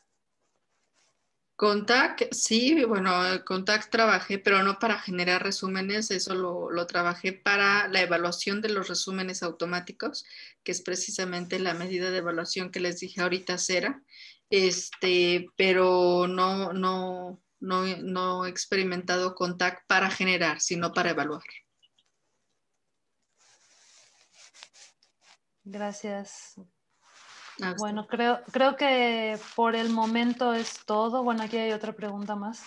Con TAC, sí, bueno, con TAC trabajé, pero no para generar resúmenes, eso lo trabajé para la evaluación de los resúmenes automáticos, que es precisamente la medida de evaluación que les dije ahorita, Cera, pero no he experimentado con TAC para generar, sino para evaluar. Gracias. Ah, Bueno, creo que por el momento es todo. Bueno, aquí hay otra pregunta más.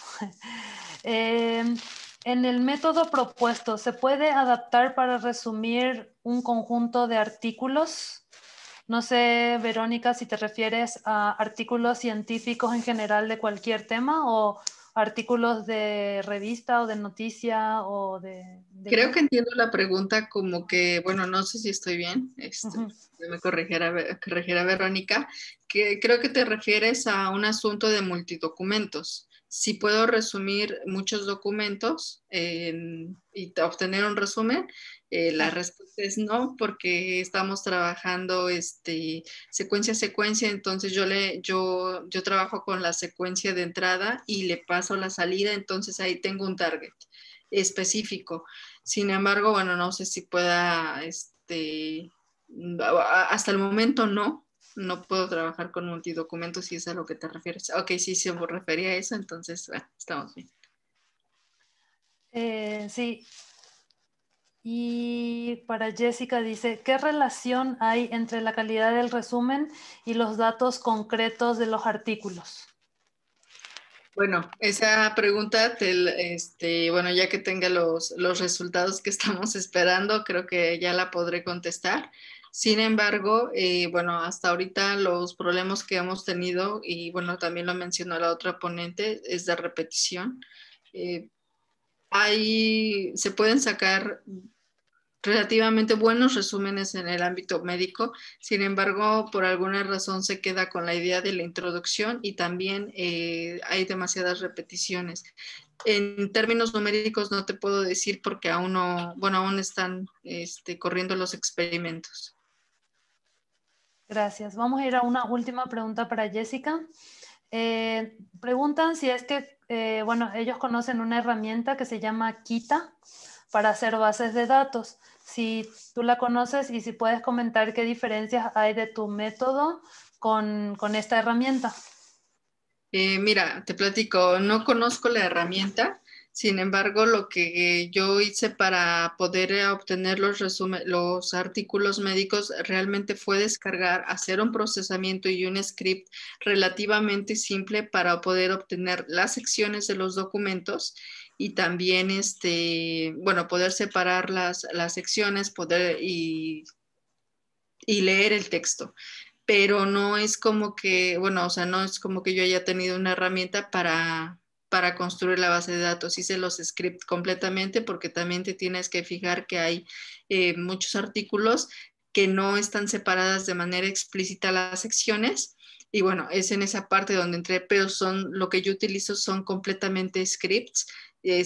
En el método propuesto, ¿se puede adaptar para resumir un conjunto de artículos? No sé, Verónica, si te refieres a artículos científicos en general de cualquier tema o artículos de revista o de noticia o de Creo que entiendo la pregunta como que, bueno, no sé si estoy bien, me corregirá Verónica, que creo que te refieres a un asunto de multidocumentos. Si puedo resumir muchos documentos y obtener un resumen, la respuesta es no, porque estamos trabajando secuencia a secuencia, entonces yo trabajo con la secuencia de entrada y le paso la salida, entonces ahí tengo un target específico. Sin embargo, bueno, no sé si pueda, hasta el momento no puedo trabajar con multidocumentos si es a lo que te refieres. Ok, sí, se refería a eso, entonces, bueno, estamos bien. Sí. Y para Jessica dice, ¿qué relación hay entre la calidad del resumen y los datos concretos de los artículos? Bueno, esa pregunta, bueno, ya que tenga los resultados que estamos esperando, creo que ya la podré contestar. Sin embargo, bueno, hasta ahorita los problemas que hemos tenido, y bueno, también lo mencionó la otra ponente, es de repetición. Se pueden sacar relativamente buenos resúmenes en el ámbito médico, sin embargo, por alguna razón se queda con la idea de la introducción y también hay demasiadas repeticiones. En términos numéricos no te puedo decir porque aún no, bueno, aún están corriendo los experimentos. Gracias. Vamos a ir a una última pregunta para Jessica. Preguntan si es que, bueno, ellos conocen una herramienta que se llama Kita para hacer bases de datos. Si tú la conoces y si puedes comentar qué diferencias hay de tu método con esta herramienta. Mira, te platico, no conozco la herramienta, sin embargo, lo que yo hice para poder obtener los artículos médicos realmente fue descargar, hacer un procesamiento y un script relativamente simple para poder obtener las secciones de los documentos y también, bueno, poder separar las secciones, y leer el texto, pero no es como que, bueno, o sea, no es como que yo haya tenido una herramienta para construir la base de datos. Hice los scripts completamente porque también te tienes que fijar que hay muchos artículos que no están separadas de manera explícita las secciones. Y bueno, es en esa parte donde entré, pero lo que yo utilizo son completamente scripts.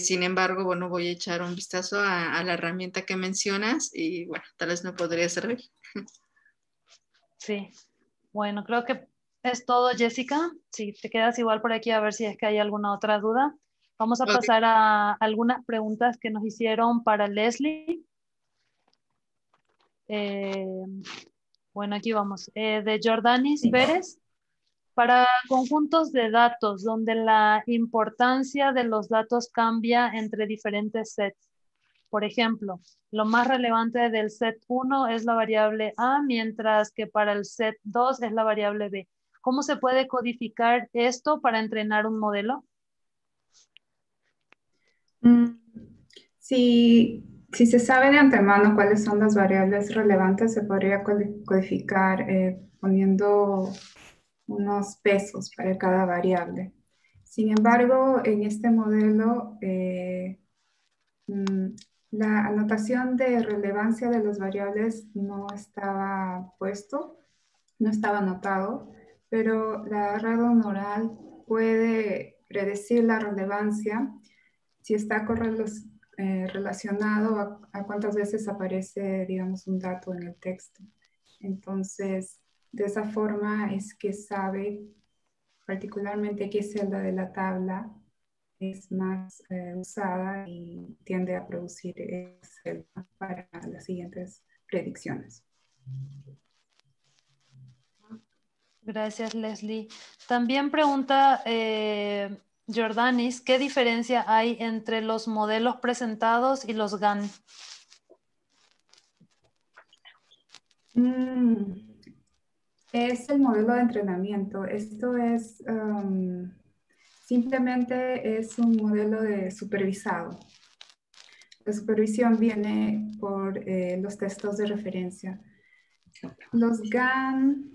Sin embargo, bueno, voy a echar un vistazo a la herramienta que mencionas y bueno, tal vez me podría servir. Sí. Bueno, creo que es todo, Jessica. Si te quedas igual por aquí a ver si es que hay alguna otra duda. Vamos a Okay. pasar a algunas preguntas que nos hicieron para Leslie. Bueno, aquí vamos. De Jordanis Pérez. Para conjuntos de datos donde la importancia de los datos cambia entre diferentes sets. Por ejemplo, lo más relevante del set 1 es la variable A, mientras que para el set 2 es la variable B. ¿Cómo se puede codificar esto para entrenar un modelo? Si se sabe de antemano cuáles son las variables relevantes, se podría codificar poniendo unos pesos para cada variable. Sin embargo, en este modelo, la anotación de relevancia de las variables no estaba puesto, no estaba anotado, pero la red neuronal puede predecir la relevancia si está relacionado a cuántas veces aparece, digamos, un dato en el texto. Entonces, de esa forma es que sabe particularmente qué celda de la tabla es más usada y tiende a producir esa celda para las siguientes predicciones. Gracias, Leslie. También pregunta Jordanis, ¿qué diferencia hay entre los modelos presentados y los GAN? Es el modelo de entrenamiento. Esto es simplemente es un modelo de supervisado. La supervisión viene por los textos de referencia. Los GAN,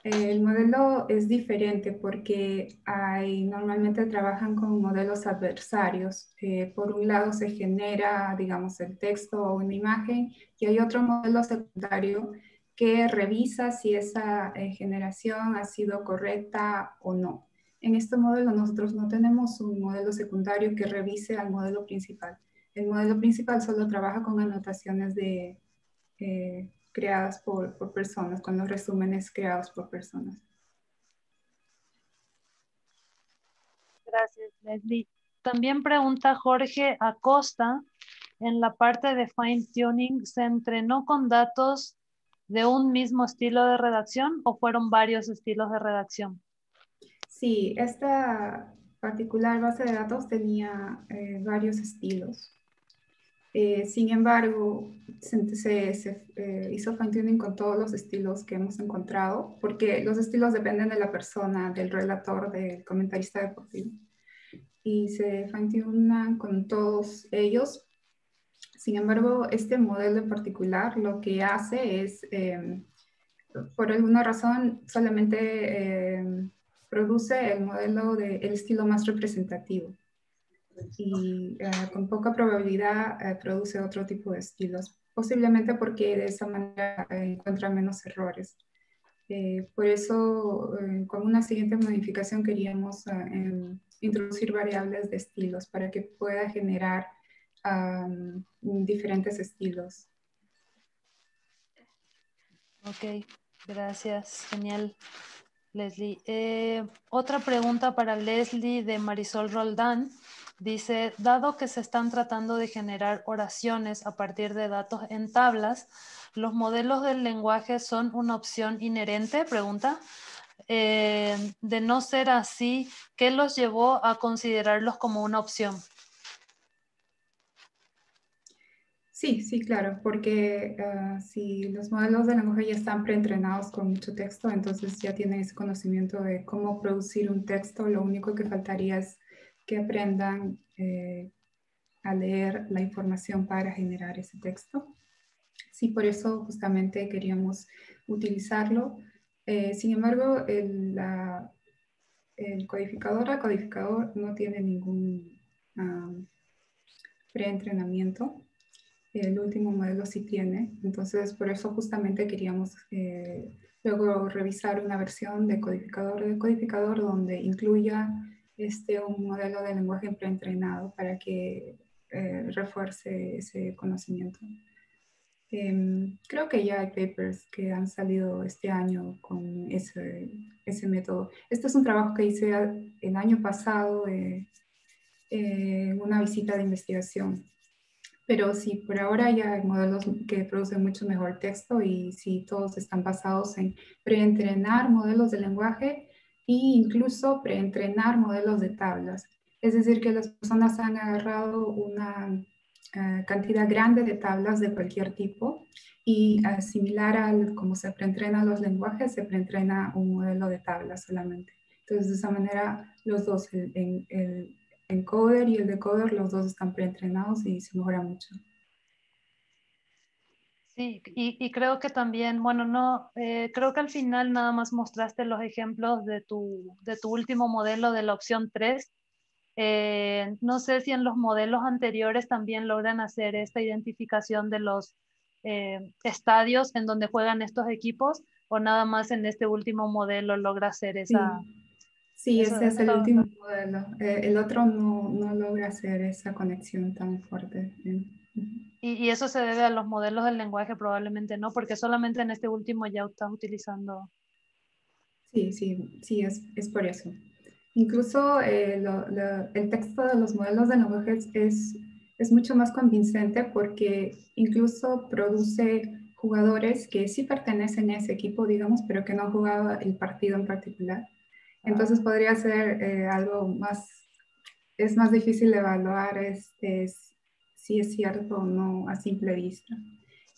el modelo es diferente porque normalmente trabajan con modelos adversarios. Por un lado se genera, digamos, el texto o una imagen y hay otro modelo secundario que revisa si esa generación ha sido correcta o no. En este modelo nosotros no tenemos un modelo secundario que revise al modelo principal. El modelo principal solo trabaja con anotaciones creadas por personas, con los resúmenes creados por personas. Gracias, Leslie. También pregunta Jorge Acosta, en la parte de fine tuning, ¿se entrenó con datos de un mismo estilo de redacción o fueron varios estilos de redacción? Sí, esta particular base de datos tenía varios estilos. Sin embargo, se hizo fine-tuning con todos los estilos que hemos encontrado, porque los estilos dependen de la persona, del relator, del comentarista deportivo. Y se fine-tunan con todos ellos. Sin embargo, este modelo en particular lo que hace es, por alguna razón, solamente produce el modelo del estilo más representativo y con poca probabilidad produce otro tipo de estilos, posiblemente porque de esa manera encuentra menos errores. Por eso, con una siguiente modificación queríamos introducir variables de estilos para que pueda generar diferentes estilos. Ok, gracias, genial, Leslie. Otra pregunta para Leslie de Marisol Roldán. Dice, dado que se están tratando de generar oraciones a partir de datos en tablas, ¿los modelos del lenguaje son una opción inherente? Pregunta. De no ser así, ¿qué los llevó a considerarlos como una opción? Sí, sí, claro, porque si los modelos de lenguaje ya están preentrenados con mucho texto, entonces ya tienen ese conocimiento de cómo producir un texto. Lo único que faltaría es que aprendan a leer la información para generar ese texto. Sí, por eso justamente queríamos utilizarlo. Sin embargo, el codificador no tiene ningún preentrenamiento. El último modelo sí tiene, entonces por eso justamente queríamos luego revisar una versión de codificador donde incluya un modelo de lenguaje preentrenado para que refuerce ese conocimiento. Creo que ya hay papers que han salido este año con ese método. Este es un trabajo que hice el año pasado en una visita de investigación. Pero sí, por ahora ya hay modelos que producen mucho mejor texto y sí, todos están basados en preentrenar modelos de lenguaje e incluso preentrenar modelos de tablas. Es decir, que las personas han agarrado una cantidad grande de tablas de cualquier tipo y similar a cómo se preentrenan los lenguajes, se preentrena un modelo de tablas solamente. Entonces, de esa manera, los dos, el encoder y el decoder, los dos están preentrenados y se mejora mucho. Sí, y creo que también, bueno, no, creo que al final nada más mostraste los ejemplos de tu último modelo de la opción 3. No sé si en los modelos anteriores también logran hacer esta identificación de los estadios en donde juegan estos equipos, o nada más en este último modelo logra hacer esa... Sí, ese es el último modelo. El otro no logra hacer esa conexión tan fuerte. Y eso se debe a los modelos del lenguaje, probablemente no, porque solamente en este último ya estás utilizando. Sí, es por eso. Incluso el texto de los modelos de lenguaje es mucho más convincente porque incluso produce jugadores que sí pertenecen a ese equipo, digamos, pero que no han jugado el partido en particular. Entonces podría ser algo más, es más difícil de evaluar si es cierto o no a simple vista.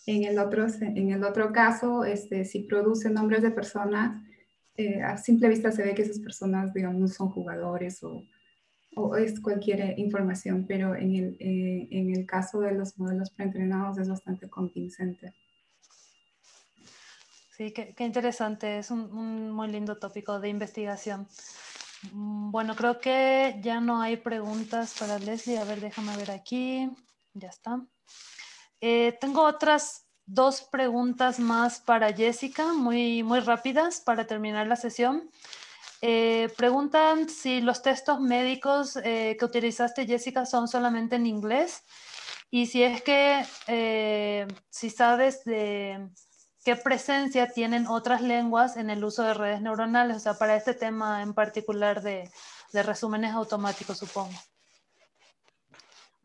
En el otro caso, si produce nombres de personas, a simple vista se ve que esas personas, digamos, no son jugadores o es cualquier información, pero en el caso de los modelos preentrenados es bastante convincente. Sí, qué interesante, es un muy lindo tópico de investigación. Bueno, creo que ya no hay preguntas para Leslie. A ver, déjame ver aquí. Ya está. Tengo otras 2 preguntas más para Jessica, muy rápidas para terminar la sesión. Preguntan si los textos médicos que utilizaste, Jessica, son solamente en inglés y si es que, si sabes de qué presencia tienen otras lenguas en el uso de redes neuronales, o sea, para este tema en particular de resúmenes automáticos, supongo.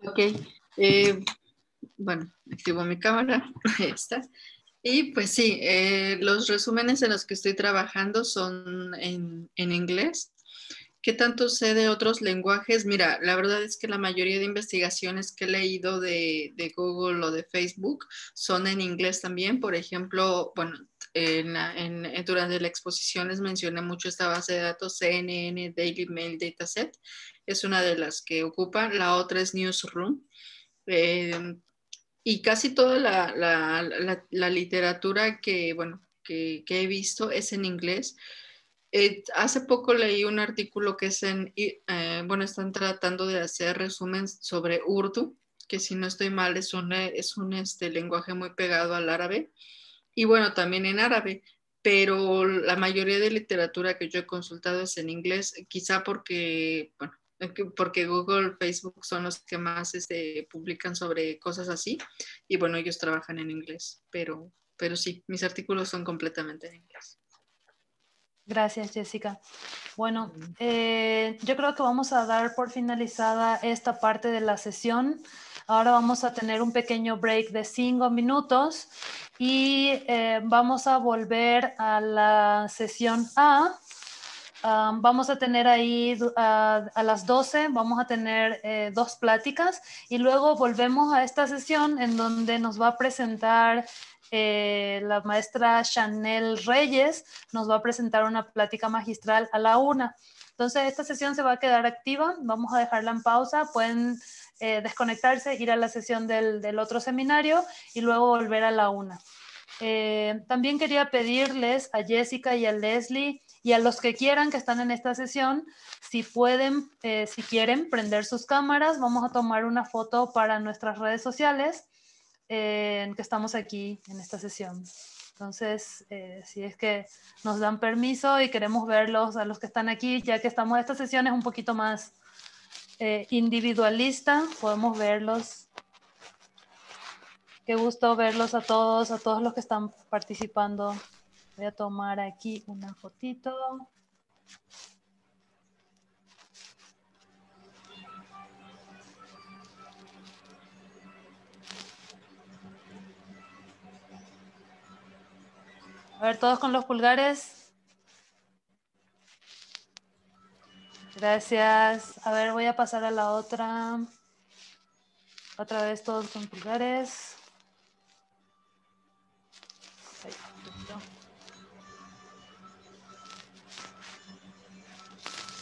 Ok, bueno, activo mi cámara, ahí está. Y pues sí, los resúmenes en los que estoy trabajando son en inglés. ¿Qué tanto sé de otros lenguajes? Mira, la verdad es que la mayoría de investigaciones que he leído de Google o de Facebook son en inglés también. Por ejemplo, bueno, durante la exposición les mencioné mucho esta base de datos CNN Daily Mail Dataset. Es una de las que ocupan. La otra es Newsroom. Y casi toda la literatura bueno, que he visto es en inglés. Hace poco leí un artículo que bueno, están tratando de hacer resumen sobre Urdu, que si no estoy mal es un lenguaje muy pegado al árabe, y bueno, también en árabe, pero la mayoría de literatura que yo he consultado es en inglés, quizá bueno, porque Google, Facebook son los que más publican sobre cosas así, y bueno, ellos trabajan en inglés, pero sí, mis artículos son completamente en inglés. Gracias, Jessica. Bueno, yo creo que vamos a dar por finalizada esta parte de la sesión. Ahora vamos a tener un pequeño break de 5 minutos y vamos a volver a la sesión A. Vamos a tener ahí a las 12, vamos a tener 2 pláticas y luego volvemos a esta sesión en donde nos va a presentar la maestra Chanel Reyes, nos va a presentar una plática magistral a la 1. Entonces esta sesión se va a quedar activa, vamos a dejarla en pausa, pueden desconectarse, ir a la sesión del otro seminario y luego volver a la 1. También quería pedirles a Jessica y a Leslie y a los que quieran que están en esta sesión, si pueden, si quieren prender sus cámaras, vamos a tomar una foto para nuestras redes sociales que estamos aquí en esta sesión. Entonces, si es que nos dan permiso y queremos verlos a los que están aquí, ya que estamos, esta sesión es un poquito más individualista, podemos verlos. Qué gusto verlos a todos los que están participando. Voy a tomar aquí una fotito. A ver, todos con los pulgares. Gracias. A ver, voy a pasar a la otra. Otra vez todos con pulgares.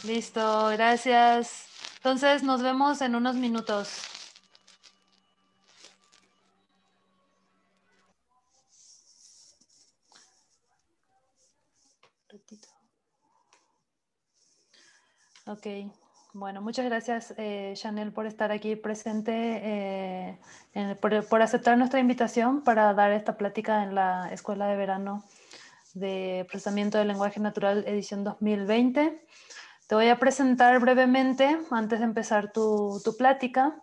Listo, gracias. Entonces nos vemos en unos minutos. Ok, bueno, muchas gracias Chanel por estar aquí presente, por aceptar nuestra invitación para dar esta plática en la Escuela de Verano de Procesamiento del Lenguaje Natural edición 2020. Te voy a presentar brevemente antes de empezar tu plática.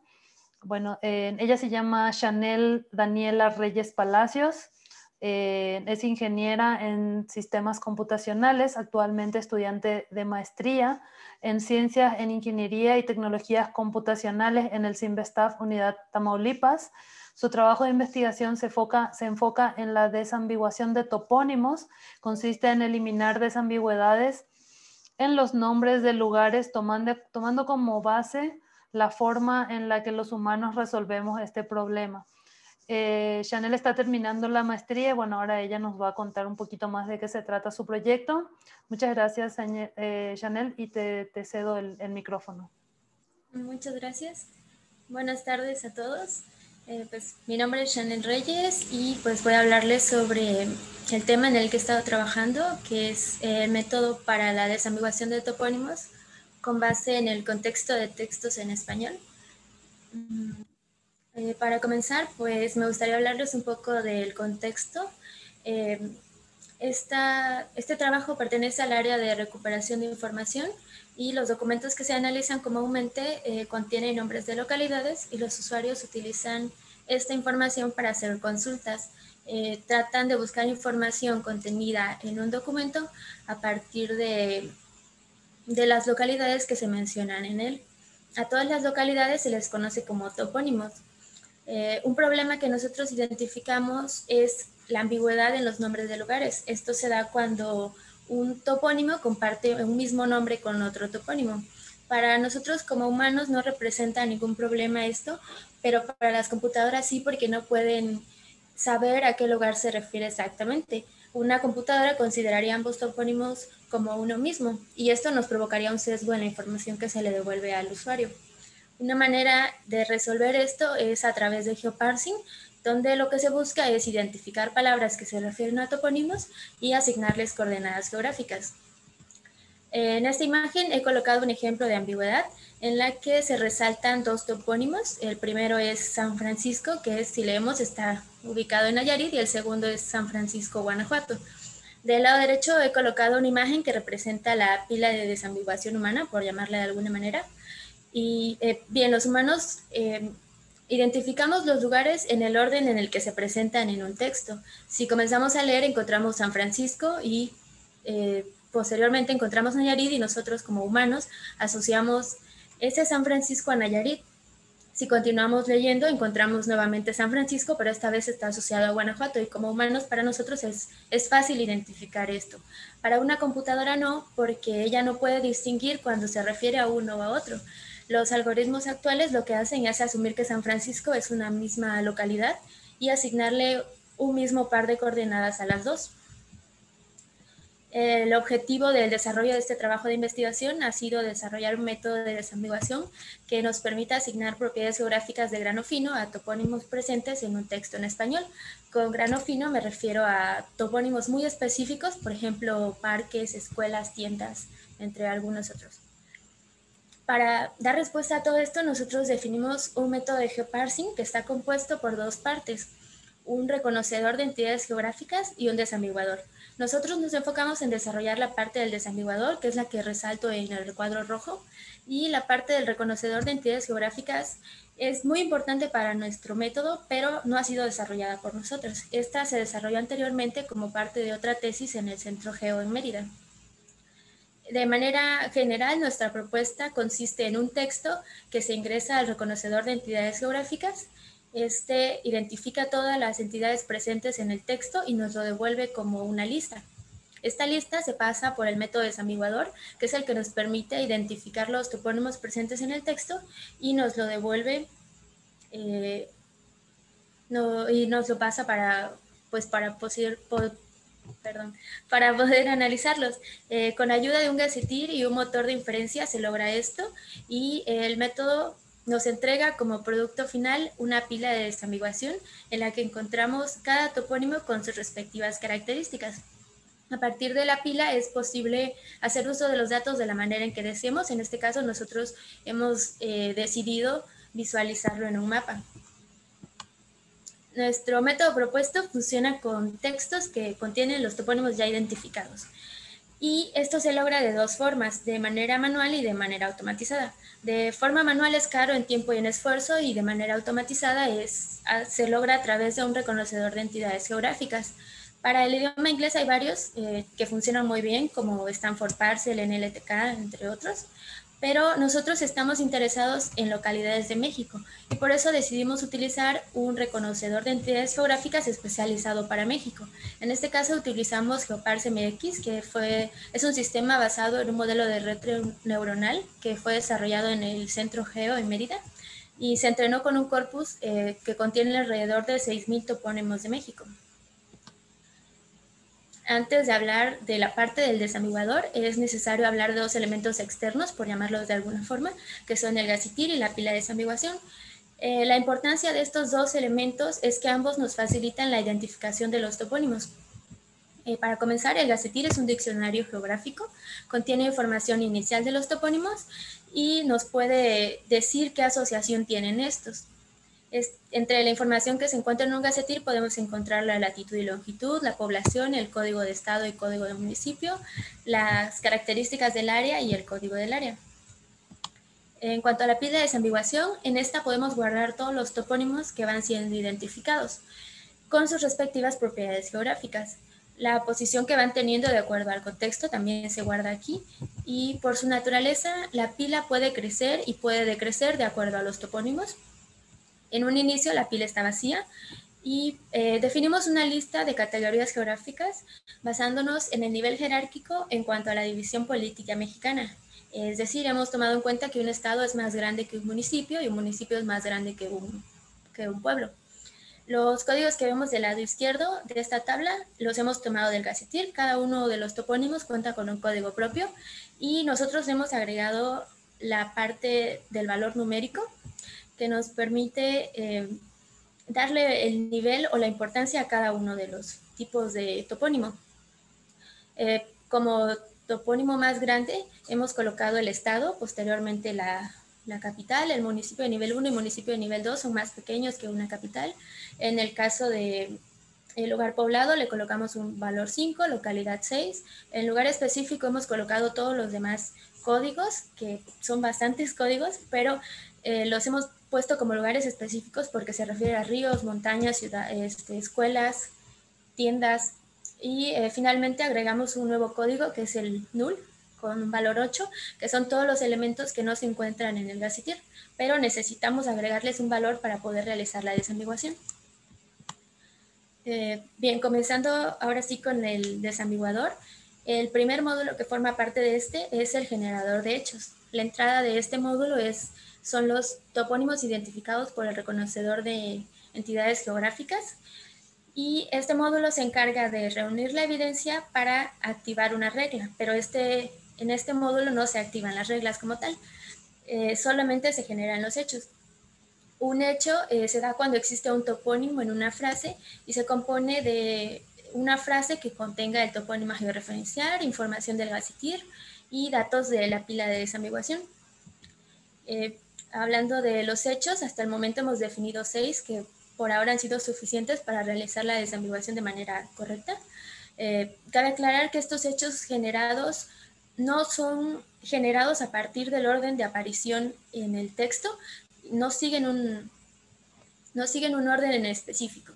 Bueno, ella se llama Chanel Daniela Reyes Palacios. Es ingeniera en sistemas computacionales, actualmente estudiante de maestría en ciencias en ingeniería y tecnologías computacionales en el CIMBESTAF Unidad Tamaulipas. Su trabajo de investigación se enfoca en la desambiguación de topónimos, consiste en eliminar desambigüedades en los nombres de lugares tomando como base la forma en la que los humanos resolvemos este problema. Chanel está terminando la maestría y bueno, ahora ella nos va a contar un poquito más de qué se trata su proyecto. Muchas gracias, Chanel, y te cedo el micrófono. Muchas gracias. Buenas tardes a todos. Pues mi nombre es Chanel Reyes y pues voy a hablarles sobre el tema en el que he estado trabajando, que es el método para la desambiguación de topónimos con base en el contexto de textos en español. Para comenzar, pues me gustaría hablarles un poco del contexto. Este trabajo pertenece al área de recuperación de información y los documentos que se analizan comúnmente contienen nombres de localidades y los usuarios utilizan esta información para hacer consultas. Tratan de buscar información contenida en un documento a partir de las localidades que se mencionan en él. A todas las localidades se les conoce como topónimos. Un problema que nosotros identificamos es la ambigüedad en los nombres de lugares. Esto se da cuando un topónimo comparte un mismo nombre con otro topónimo. Para nosotros como humanos no representa ningún problema esto, pero para las computadoras sí, porque no pueden saber a qué lugar se refiere exactamente. Una computadora consideraría ambos topónimos como uno mismo, y esto nos provocaría un sesgo en la información que se le devuelve al usuario. Una manera de resolver esto es a través de geoparsing, donde lo que se busca es identificar palabras que se refieren a topónimos y asignarles coordenadas geográficas. En esta imagen he colocado un ejemplo de ambigüedad en la que se resaltan dos topónimos. El primero es San Francisco, que si leemos está ubicado en Nayarit, y el segundo es San Francisco, Guanajuato. Del lado derecho he colocado una imagen que representa la pila de desambiguación humana, por llamarla de alguna manera. Y bien, los humanos identificamos los lugares en el orden en el que se presentan en un texto. Si comenzamos a leer, encontramos San Francisco y posteriormente encontramos Nayarit, y nosotros como humanos asociamos ese San Francisco a Nayarit. Si continuamos leyendo, encontramos nuevamente San Francisco, pero esta vez está asociado a Guanajuato, y como humanos para nosotros es fácil identificar esto. Para una computadora no, porque ella no puede distinguir cuando se refiere a uno o a otro. Los algoritmos actuales lo que hacen es asumir que San Francisco es una misma localidad y asignarle un mismo par de coordenadas a las dos. El objetivo del desarrollo de este trabajo de investigación ha sido desarrollar un método de desambiguación que nos permita asignar propiedades geográficas de grano fino a topónimos presentes en un texto en español. Con grano fino me refiero a topónimos muy específicos, por ejemplo, parques, escuelas, tiendas, entre algunos otros. Para dar respuesta a todo esto, nosotros definimos un método de geoparsing que está compuesto por dos partes: un reconocedor de entidades geográficas y un desambiguador. Nosotros nos enfocamos en desarrollar la parte del desambiguador, que es la que resalto en el recuadro rojo, y la parte del reconocedor de entidades geográficas es muy importante para nuestro método, pero no ha sido desarrollada por nosotros. Esta se desarrolló anteriormente como parte de otra tesis en el Centro Geo en Mérida. De manera general, nuestra propuesta consiste en un texto que se ingresa al reconocedor de entidades geográficas. Este identifica todas las entidades presentes en el texto y nos lo devuelve como una lista. Esta lista se pasa por el método desambiguador, que es el que nos permite identificar los topónimos presentes en el texto y nos lo devuelve y nos lo pasa para poder analizarlos. Con ayuda de un gazetteer y un motor de inferencia se logra esto, y el método nos entrega como producto final una pila de desambiguación en la que encontramos cada topónimo con sus respectivas características. A partir de la pila es posible hacer uso de los datos de la manera en que deseemos. En este caso nosotros hemos decidido visualizarlo en un mapa. Nuestro método propuesto funciona con textos que contienen los topónimos ya identificados. Y esto se logra de dos formas: de manera manual y de manera automatizada. De forma manual es caro en tiempo y en esfuerzo, y de manera automatizada se logra a través de un reconocedor de entidades geográficas. Para el idioma inglés hay varios que funcionan muy bien, como Stanford Parcel, NLTK, entre otros. Pero nosotros estamos interesados en localidades de México, y por eso decidimos utilizar un reconocedor de entidades geográficas especializado para México. En este caso utilizamos GeoParse-MX, que es un sistema basado en un modelo de red neuronal que fue desarrollado en el Centro Geo en Mérida, y se entrenó con un corpus que contiene alrededor de 6,000 topónimos de México. Antes de hablar de la parte del desambiguador, es necesario hablar de dos elementos externos, por llamarlos de alguna forma, que son el gazetteer y la pila de desambiguación. La importancia de estos dos elementos es que ambos nos facilitan la identificación de los topónimos. Para comenzar, el gazetteer es un diccionario geográfico, contiene información inicial de los topónimos y nos puede decir qué asociación tienen estos. Entre la información que se encuentra en un gazetteer podemos encontrar la latitud y longitud, la población, el código de estado y código de municipio, las características del área y el código del área. En cuanto a la pila de desambiguación, en esta podemos guardar todos los topónimos que van siendo identificados, con sus respectivas propiedades geográficas. La posición que van teniendo de acuerdo al contexto también se guarda aquí, y por su naturaleza la pila puede crecer y puede decrecer de acuerdo a los topónimos. En un inicio la pila está vacía Y definimos una lista de categorías geográficas basándonos en el nivel jerárquico en cuanto a la división política mexicana. Es decir, hemos tomado en cuenta que un estado es más grande que un municipio y un municipio es más grande que un pueblo. Los códigos que vemos del lado izquierdo de esta tabla los hemos tomado del Gacetir. Cada uno de los topónimos cuenta con un código propio y nosotros hemos agregado la parte del valor numérico que nos permite darle el nivel o la importancia a cada uno de los tipos de topónimo. Como topónimo más grande hemos colocado el estado, posteriormente la capital. El municipio de nivel 1 y municipio de nivel 2 son más pequeños que una capital. En el caso de el lugar poblado le colocamos un valor 5, localidad 6. En lugar específico hemos colocado todos los demás códigos, que son bastantes códigos, pero los hemos puesto como lugares específicos porque se refiere a ríos, montañas, escuelas, tiendas. Y finalmente agregamos un nuevo código que es el null, con un valor 8, que son todos los elementos que no se encuentran en el Gacetir, pero necesitamos agregarles un valor para poder realizar la desambiguación. Bien, comenzando ahora sí con el desambiguador. El primer módulo que forma parte de este es el generador de hechos. La entrada de este módulo son los topónimos identificados por el reconocedor de entidades geográficas. Y este módulo se encarga de reunir la evidencia para activar una regla, pero en este módulo no se activan las reglas como tal, solamente se generan los hechos. Un hecho se da cuando existe un topónimo en una frase y se compone de una frase que contenga el topónimo georreferencial, información del Gacetir y datos de la pila de desambiguación. Hablando de los hechos, hasta el momento hemos definido 6 que por ahora han sido suficientes para realizar la desambiguación de manera correcta. Cabe aclarar que estos hechos generados no son generados a partir del orden de aparición en el texto, no siguen un orden en específico.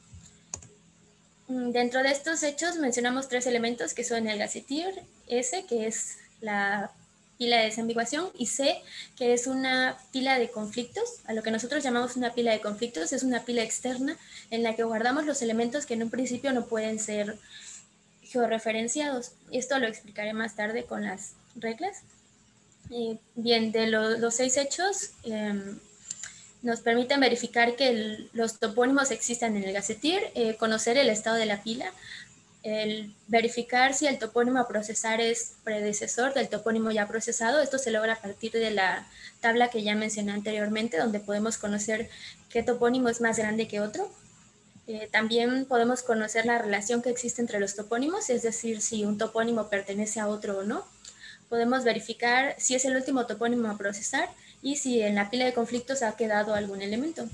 Dentro de estos hechos mencionamos 3 elementos que son el Gacetir, S, que es la pila de desambiguación, y C, que es una pila de conflictos. A lo que nosotros llamamos una pila de conflictos es una pila externa en la que guardamos los elementos que en un principio no pueden ser georreferenciados. Esto lo explicaré más tarde con las reglas. Bien, de los 6 hechos nos permiten verificar que los topónimos existan en el Gacetir, conocer el estado de la pila, verificar si el topónimo a procesar es predecesor del topónimo ya procesado. Esto se logra a partir de la tabla que ya mencioné anteriormente, donde podemos conocer qué topónimo es más grande que otro. También podemos conocer la relación que existe entre los topónimos, es decir, si un topónimo pertenece a otro o no. Podemos verificar si es el último topónimo a procesar y si en la pila de conflictos ha quedado algún elemento.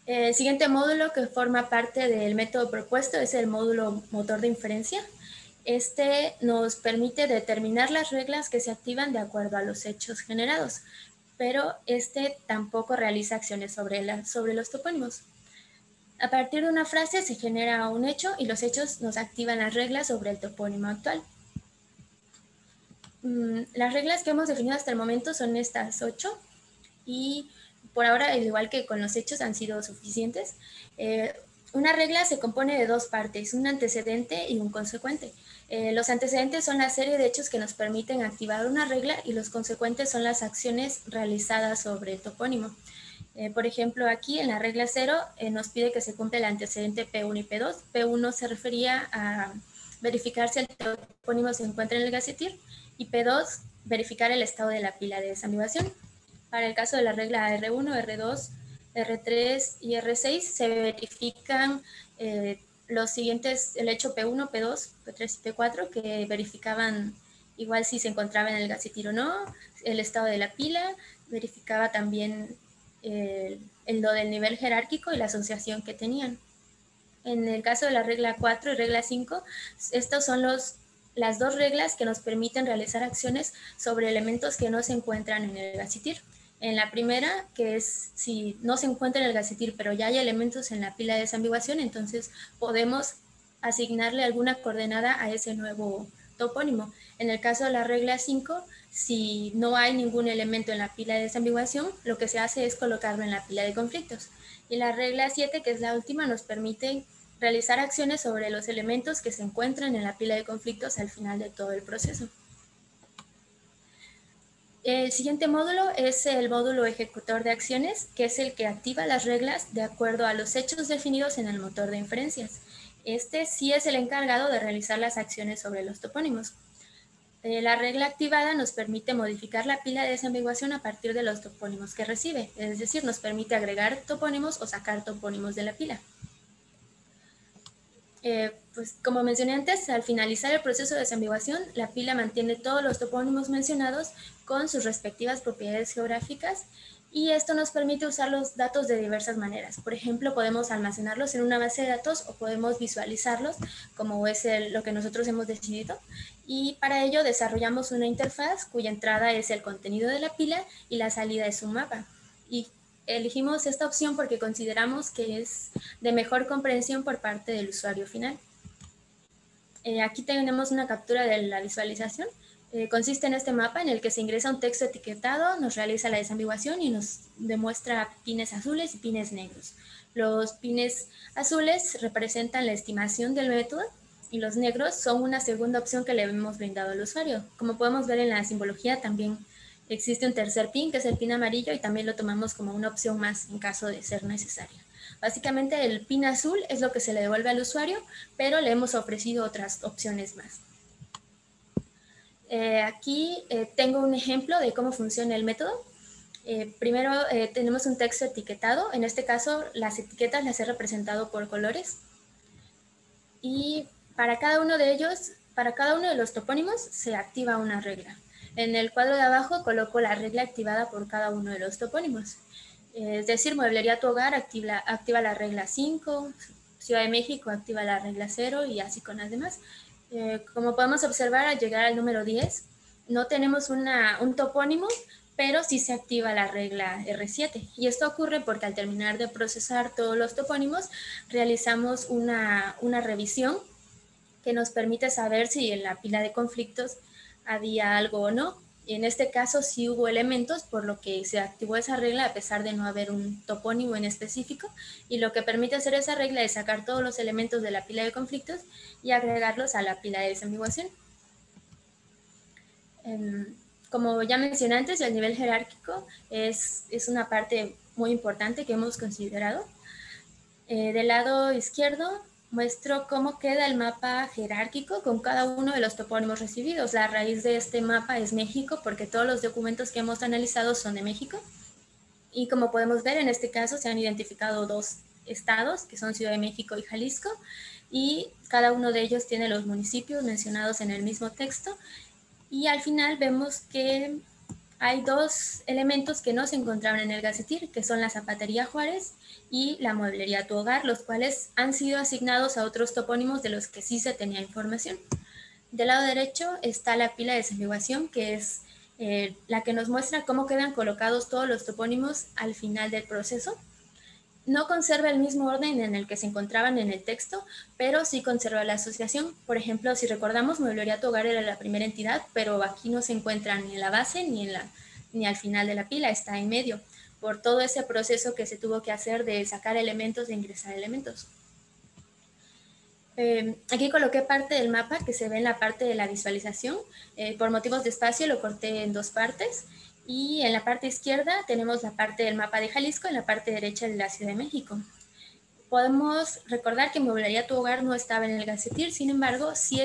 El siguiente módulo que forma parte del método propuesto es el módulo motor de inferencia. Este nos permite determinar las reglas que se activan de acuerdo a los hechos generados, pero este tampoco realiza acciones sobre los topónimos. A partir de una frase se genera un hecho y los hechos nos activan las reglas sobre el topónimo actual. Las reglas que hemos definido hasta el momento son estas 8 y por ahora, al igual que con los hechos, han sido suficientes. Una regla se compone de 2 partes, un antecedente y un consecuente. Los antecedentes son la serie de hechos que nos permiten activar una regla y los consecuentes son las acciones realizadas sobre el topónimo. Por ejemplo, aquí en la regla 0 nos pide que se cumpla el antecedente P1 y P2. P1 se refería a verificar si el topónimo se encuentra en el Gacetir y P2 verificar el estado de la pila de desambiguación. Para el caso de la regla R1, R2, R3 y R6 se verifican los siguientes, el hecho P1, P2, P3 y P4, que verificaban igual si se encontraba en el Gacetir o no, el estado de la pila, verificaba también lo del nivel jerárquico y la asociación que tenían. En el caso de la regla 4 y regla 5, estos son las 2 reglas que nos permiten realizar acciones sobre elementos que no se encuentran en el Gacetir. En la primera, que es si no se encuentra en el Gacetir, pero ya hay elementos en la pila de desambiguación, entonces podemos asignarle alguna coordenada a ese nuevo topónimo. En el caso de la regla 5, Si no hay ningún elemento en la pila de desambiguación, lo que se hace es colocarlo en la pila de conflictos. Y la regla 7, que es la última, nos permite realizar acciones sobre los elementos que se encuentran en la pila de conflictos al final de todo el proceso. El siguiente módulo es el módulo ejecutor de acciones, que es el que activa las reglas de acuerdo a los hechos definidos en el motor de inferencias. Este sí es el encargado de realizar las acciones sobre los topónimos. La regla activada nos permite modificar la pila de desambiguación a partir de los topónimos que recibe, es decir, nos permite agregar topónimos o sacar topónimos de la pila. Pues como mencioné antes, al finalizar el proceso de desambiguación, la pila mantiene todos los topónimos mencionados con sus respectivas propiedades geográficas, y esto nos permite usar los datos de diversas maneras. Por ejemplo, podemos almacenarlos en una base de datos o podemos visualizarlos, como es lo que nosotros hemos decidido. Y para ello desarrollamos una interfaz cuya entrada es el contenido de la pila y la salida es un mapa. Y elegimos esta opción porque consideramos que es de mejor comprensión por parte del usuario final. Aquí tenemos una captura de la visualización. Consiste en este mapa en el que se ingresa un texto etiquetado, nos realiza la desambiguación y nos demuestra pines azules y pines negros. Los pines azules representan la estimación del método y los negros son una segunda opción que le hemos brindado al usuario. Como podemos ver en la simbología, también existe un tercer pin, que es el pin amarillo, y también lo tomamos como una opción más en caso de ser necesaria. Básicamente el pin azul es lo que se le devuelve al usuario, pero le hemos ofrecido otras opciones más. Aquí tengo un ejemplo de cómo funciona el método. Primero tenemos un texto etiquetado. En este caso las etiquetas las he representado por colores. Y para cada uno de ellos, para cada uno de los topónimos se activa una regla. En el cuadro de abajo coloco la regla activada por cada uno de los topónimos. Es decir, Mueblería Tu Hogar activa la regla 5, Ciudad de México activa la regla 0 y así con las demás. Como podemos observar, al llegar al número 10, no tenemos un topónimo, pero sí se activa la regla R7. Y esto ocurre porque al terminar de procesar todos los topónimos, realizamos una revisión que nos permite saber si en la pila de conflictos había algo o no. Y en este caso sí hubo elementos, por lo que se activó esa regla a pesar de no haber un topónimo en específico, y lo que permite hacer esa regla es sacar todos los elementos de la pila de conflictos y agregarlos a la pila de desambiguación. Como ya mencioné antes, el nivel jerárquico es una parte muy importante que hemos considerado. Del lado izquierdo muestro cómo queda el mapa jerárquico con cada uno de los topónimos recibidos. La raíz de este mapa es México, porque todos los documentos que hemos analizado son de México. Y como podemos ver, en este caso se han identificado dos estados, que son Ciudad de México y Jalisco, y cada uno de ellos tiene los municipios mencionados en el mismo texto. Y al final vemos que hay dos elementos que no se encontraban en el Gacetir, que son la Zapatería Juárez y la Mueblería Tu Hogar, los cuales han sido asignados a otros topónimos de los que sí se tenía información. Del lado derecho está la pila de desambiguación, que es la que nos muestra cómo quedan colocados todos los topónimos al final del proceso. No conserva el mismo orden en el que se encontraban en el texto, pero sí conserva la asociación. Por ejemplo, si recordamos, Mueblería Tu Hogar era la primera entidad, pero aquí no se encuentra ni en la base ni al final de la pila, está en medio, por todo ese proceso que se tuvo que hacer de sacar elementos e ingresar elementos. Aquí coloqué parte del mapa que se ve en la parte de la visualización. Por motivos de espacio lo corté en dos partes. Y en la parte izquierda tenemos la parte del mapa de Jalisco, en la parte derecha de la Ciudad de México. Podemos recordar que Mueblería Tu Hogar no estaba en el Gacetir, sin embargo, sí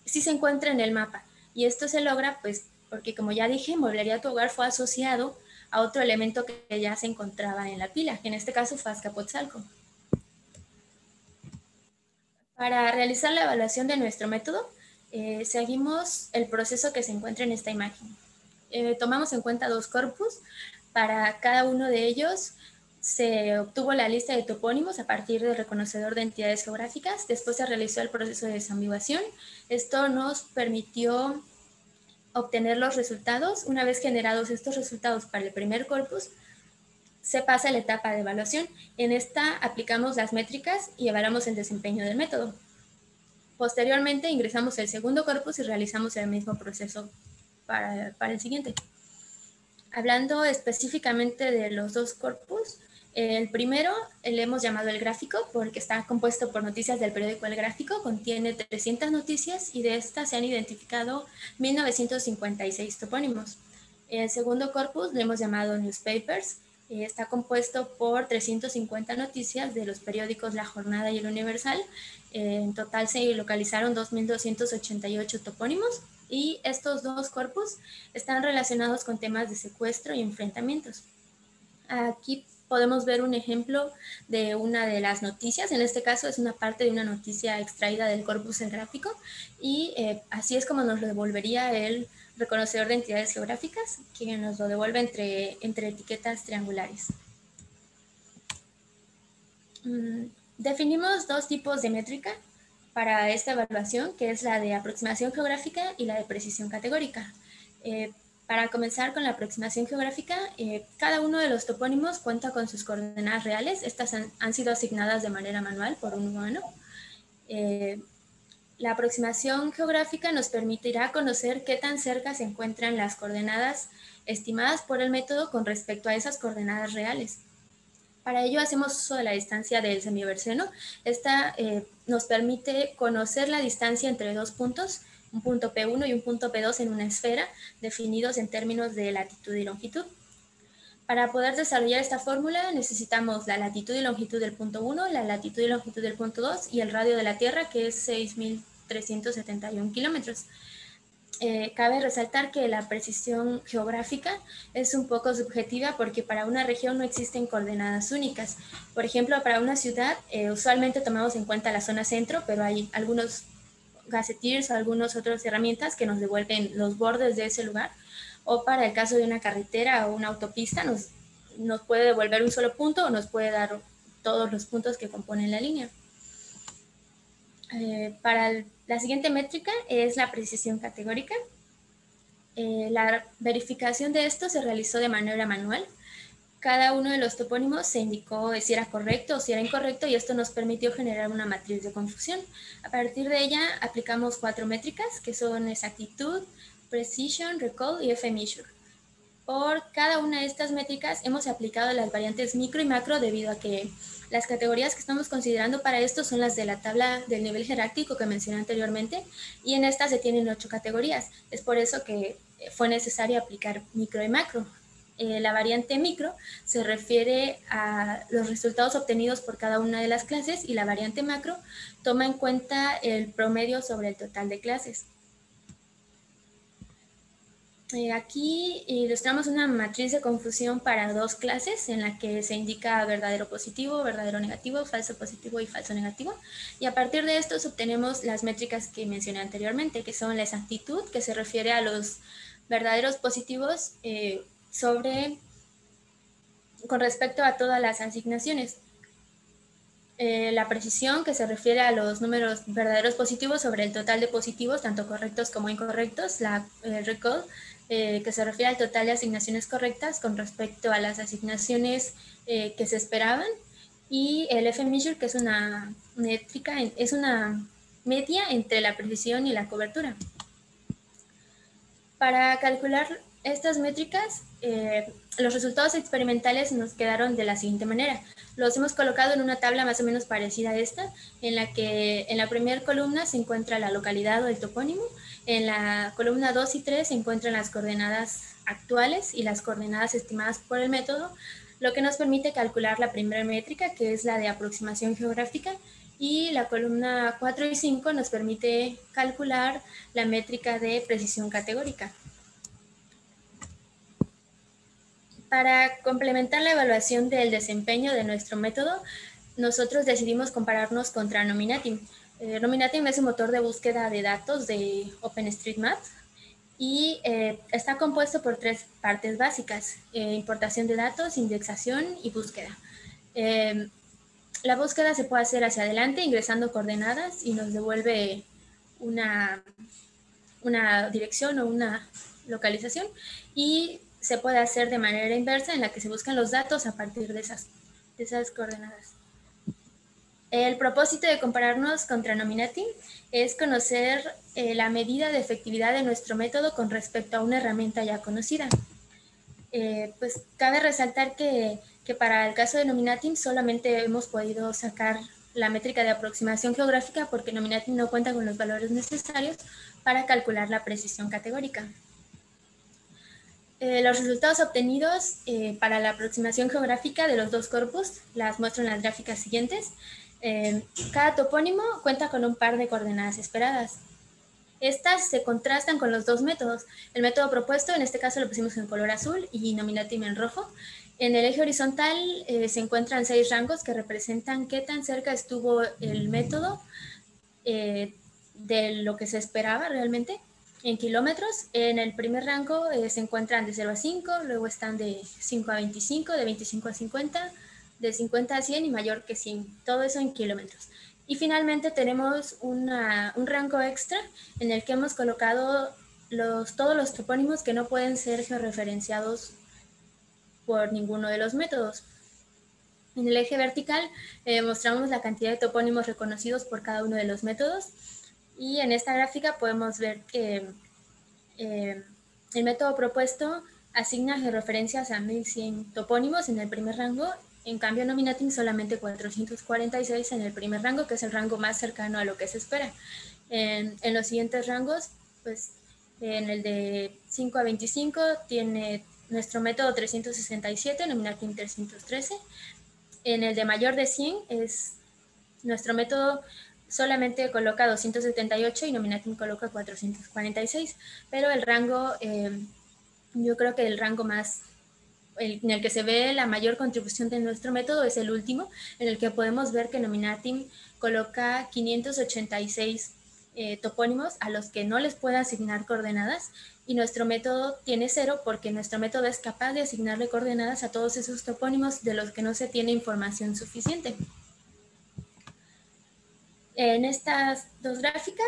se encuentra en el mapa. Y esto se logra pues porque, como ya dije, Mueblería Tu Hogar fue asociado a otro elemento que ya se encontraba en la pila, que en este caso fue Azcapotzalco. Para realizar la evaluación de nuestro método, seguimos el proceso que se encuentra en esta imagen. Tomamos en cuenta dos corpus. Para cada uno de ellos se obtuvo la lista de topónimos a partir del reconocedor de entidades geográficas. Después se realizó el proceso de desambiguación. Esto nos permitió obtener los resultados. Una vez generados estos resultados para el primer corpus, se pasa a la etapa de evaluación. En esta aplicamos las métricas y evaluamos el desempeño del método. Posteriormente ingresamos el segundo corpus y realizamos el mismo proceso para el siguiente. Hablando específicamente de los dos corpus, el primero le hemos llamado el gráfico porque está compuesto por noticias del periódico El Gráfico, contiene 300 noticias y de estas se han identificado 1956 topónimos. El segundo corpus le hemos llamado newspapers, está compuesto por 350 noticias de los periódicos La Jornada y El Universal. En total se localizaron 2.288 topónimos y estos dos corpus están relacionados con temas de secuestro y enfrentamientos. Aquí podemos ver un ejemplo de una de las noticias, en este caso es una parte de una noticia extraída del corpus El Gráfico y así es como nos lo devolvería el reconocedor de entidades geográficas, que nos lo devuelve entre etiquetas triangulares. Definimos dos tipos de métrica para esta evaluación, que es la de aproximación geográfica y la de precisión categórica. Para comenzar con la aproximación geográfica, cada uno de los topónimos cuenta con sus coordenadas reales. Estas han sido asignadas de manera manual por un humano. La aproximación geográfica nos permitirá conocer qué tan cerca se encuentran las coordenadas estimadas por el método con respecto a esas coordenadas reales. Para ello hacemos uso de la distancia del semiverseno. Esta nos permite conocer la distancia entre dos puntos, un punto P1 y un punto P2 en una esfera, definidos en términos de latitud y longitud. Para poder desarrollar esta fórmula necesitamos la latitud y longitud del punto 1, la latitud y longitud del punto 2 y el radio de la Tierra, que es 6.371 kilómetros. Cabe resaltar que la precisión geográfica es un poco subjetiva porque para una región no existen coordenadas únicas. Por ejemplo, para una ciudad usualmente tomamos en cuenta la zona centro, pero hay algunos gazetteers o algunas otras herramientas que nos devuelven los bordes de ese lugar. O para el caso de una carretera o una autopista nos puede devolver un solo punto o nos puede dar todos los puntos que componen la línea. Para la siguiente métrica es la precisión categórica. La verificación de esto se realizó de manera manual. Cada uno de los topónimos se indicó si era correcto o si era incorrecto y esto nos permitió generar una matriz de confusión. A partir de ella aplicamos 4 métricas que son exactitud, precision, recall y F-measure. Por cada una de estas métricas hemos aplicado las variantes micro y macro debido a que las categorías que estamos considerando para esto son las de la tabla del nivel jerárquico que mencioné anteriormente y en esta se tienen 8 categorías. Es por eso que fue necesario aplicar micro y macro. La variante micro se refiere a los resultados obtenidos por cada una de las clases y la variante macro toma en cuenta el promedio sobre el total de clases. Aquí ilustramos una matriz de confusión para 2 clases en la que se indica verdadero positivo, verdadero negativo, falso positivo y falso negativo. Y a partir de estos obtenemos las métricas que mencioné anteriormente, que son la exactitud, que se refiere a los verdaderos positivos con respecto a todas las asignaciones. La precisión, que se refiere a los números verdaderos positivos sobre el total de positivos, tanto correctos como incorrectos. El recall, que se refiere al total de asignaciones correctas con respecto a las asignaciones que se esperaban. Y el F-measure, que es una métrica, es una media entre la precisión y la cobertura. Para calcular estas métricas, los resultados experimentales nos quedaron de la siguiente manera. Los hemos colocado en una tabla más o menos parecida a esta, en la que en la primera columna se encuentra la localidad o el topónimo, en la columna 2 y 3 se encuentran las coordenadas actuales y las coordenadas estimadas por el método, lo que nos permite calcular la primera métrica, que es la de aproximación geográfica, y la columna 4 y 5 nos permite calcular la métrica de precisión categórica. Para complementar la evaluación del desempeño de nuestro método, nosotros decidimos compararnos contra Nominatim. Nominatim es un motor de búsqueda de datos de OpenStreetMap y está compuesto por 3 partes básicas: importación de datos, indexación y búsqueda. La búsqueda se puede hacer hacia adelante ingresando coordenadas y nos devuelve una dirección o una localización, y se puede hacer de manera inversa en la que se buscan los datos a partir de esas coordenadas. El propósito de compararnos contra Nominatim es conocer la medida de efectividad de nuestro método con respecto a una herramienta ya conocida. Pues cabe resaltar que para el caso de Nominatim solamente hemos podido sacar la métrica de aproximación geográfica porque Nominatim no cuenta con los valores necesarios para calcular la precisión categórica. Los resultados obtenidos para la aproximación geográfica de los dos corpus las muestro en las gráficas siguientes. Cada topónimo cuenta con un par de coordenadas esperadas. Estas se contrastan con los dos métodos. El método propuesto, en este caso lo pusimos en color azul y Nominatim en rojo. En el eje horizontal se encuentran 6 rangos que representan qué tan cerca estuvo el método de lo que se esperaba realmente en kilómetros. En el primer rango se encuentran de 0 a 5, luego están de 5 a 25, de 25 a 50, de 50 a 100 y mayor que 100, todo eso en kilómetros. Y finalmente tenemos un rango extra en el que hemos colocado todos los topónimos que no pueden ser georreferenciados por ninguno de los métodos. En el eje vertical mostramos la cantidad de topónimos reconocidos por cada uno de los métodos. Y en esta gráfica podemos ver que el método propuesto asigna georreferencias a 1100 topónimos en el primer rango. En cambio, Nominatim solamente 446 en el primer rango, que es el rango más cercano a lo que se espera. En los siguientes rangos, pues en el de 5 a 25 tiene nuestro método 367, Nominatim 313. En el de mayor de 100 es nuestro método solamente coloca 278 y Nominatim coloca 446, pero el rango, yo creo que el rango más en el que se ve la mayor contribución de nuestro método es el último, en el que podemos ver que Nominatim coloca 586 topónimos a los que no les puede asignar coordenadas, y nuestro método tiene 0 porque nuestro método es capaz de asignarle coordenadas a todos esos topónimos de los que no se tiene información suficiente. En estas dos gráficas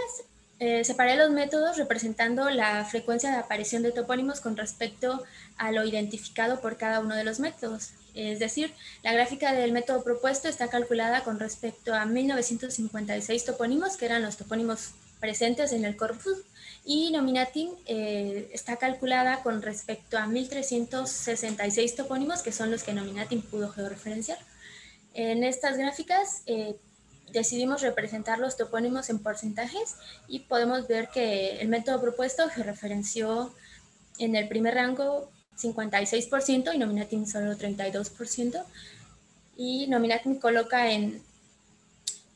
separé los métodos representando la frecuencia de aparición de topónimos con respecto a lo identificado por cada uno de los métodos. Es decir, la gráfica del método propuesto está calculada con respecto a 1956 topónimos, que eran los topónimos presentes en el corpus, y Nominatim está calculada con respecto a 1366 topónimos, que son los que Nominatim pudo georreferenciar. En estas gráficas decidimos representar los topónimos en porcentajes y podemos ver que el método propuesto georreferenció en el primer rango 56% y Nominatim solo 32%, y Nominatim coloca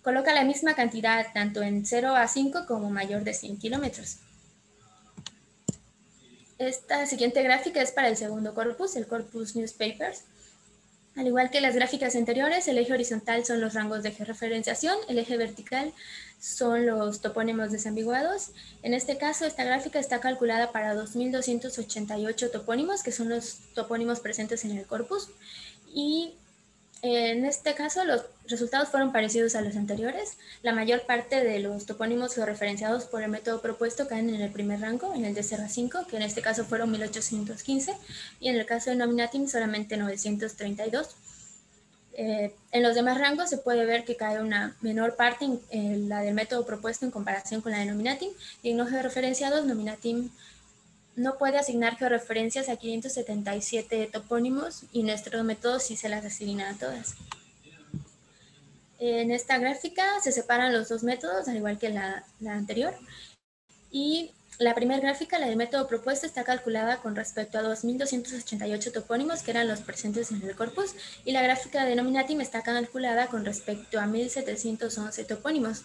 la misma cantidad tanto en 0 a 5 como mayor de 100 kilómetros. Esta siguiente gráfica es para el segundo corpus, el corpus Newspapers. Al igual que las gráficas anteriores, el eje horizontal son los rangos de georreferenciación, el eje vertical son los topónimos desambiguados. En este caso, esta gráfica está calculada para 2.288 topónimos, que son los topónimos presentes en el corpus. Y en este caso, los resultados fueron parecidos a los anteriores. La mayor parte de los topónimos georreferenciados por el método propuesto caen en el primer rango, en el de 0 a 5, que en este caso fueron 1815, y en el caso de Nominatim solamente 932. En los demás rangos se puede ver que cae una menor parte en la del método propuesto en comparación con la de Nominatim, y en no georreferenciados, Nominatim no puede asignar georreferencias a 577 topónimos y nuestro método sí se las asigna a todas. En esta gráfica se separan los dos métodos, al igual que la anterior. Y la primera gráfica, la del método propuesto, está calculada con respecto a 2.288 topónimos que eran los presentes en el corpus, y la gráfica de Nominatim está calculada con respecto a 1.711 topónimos.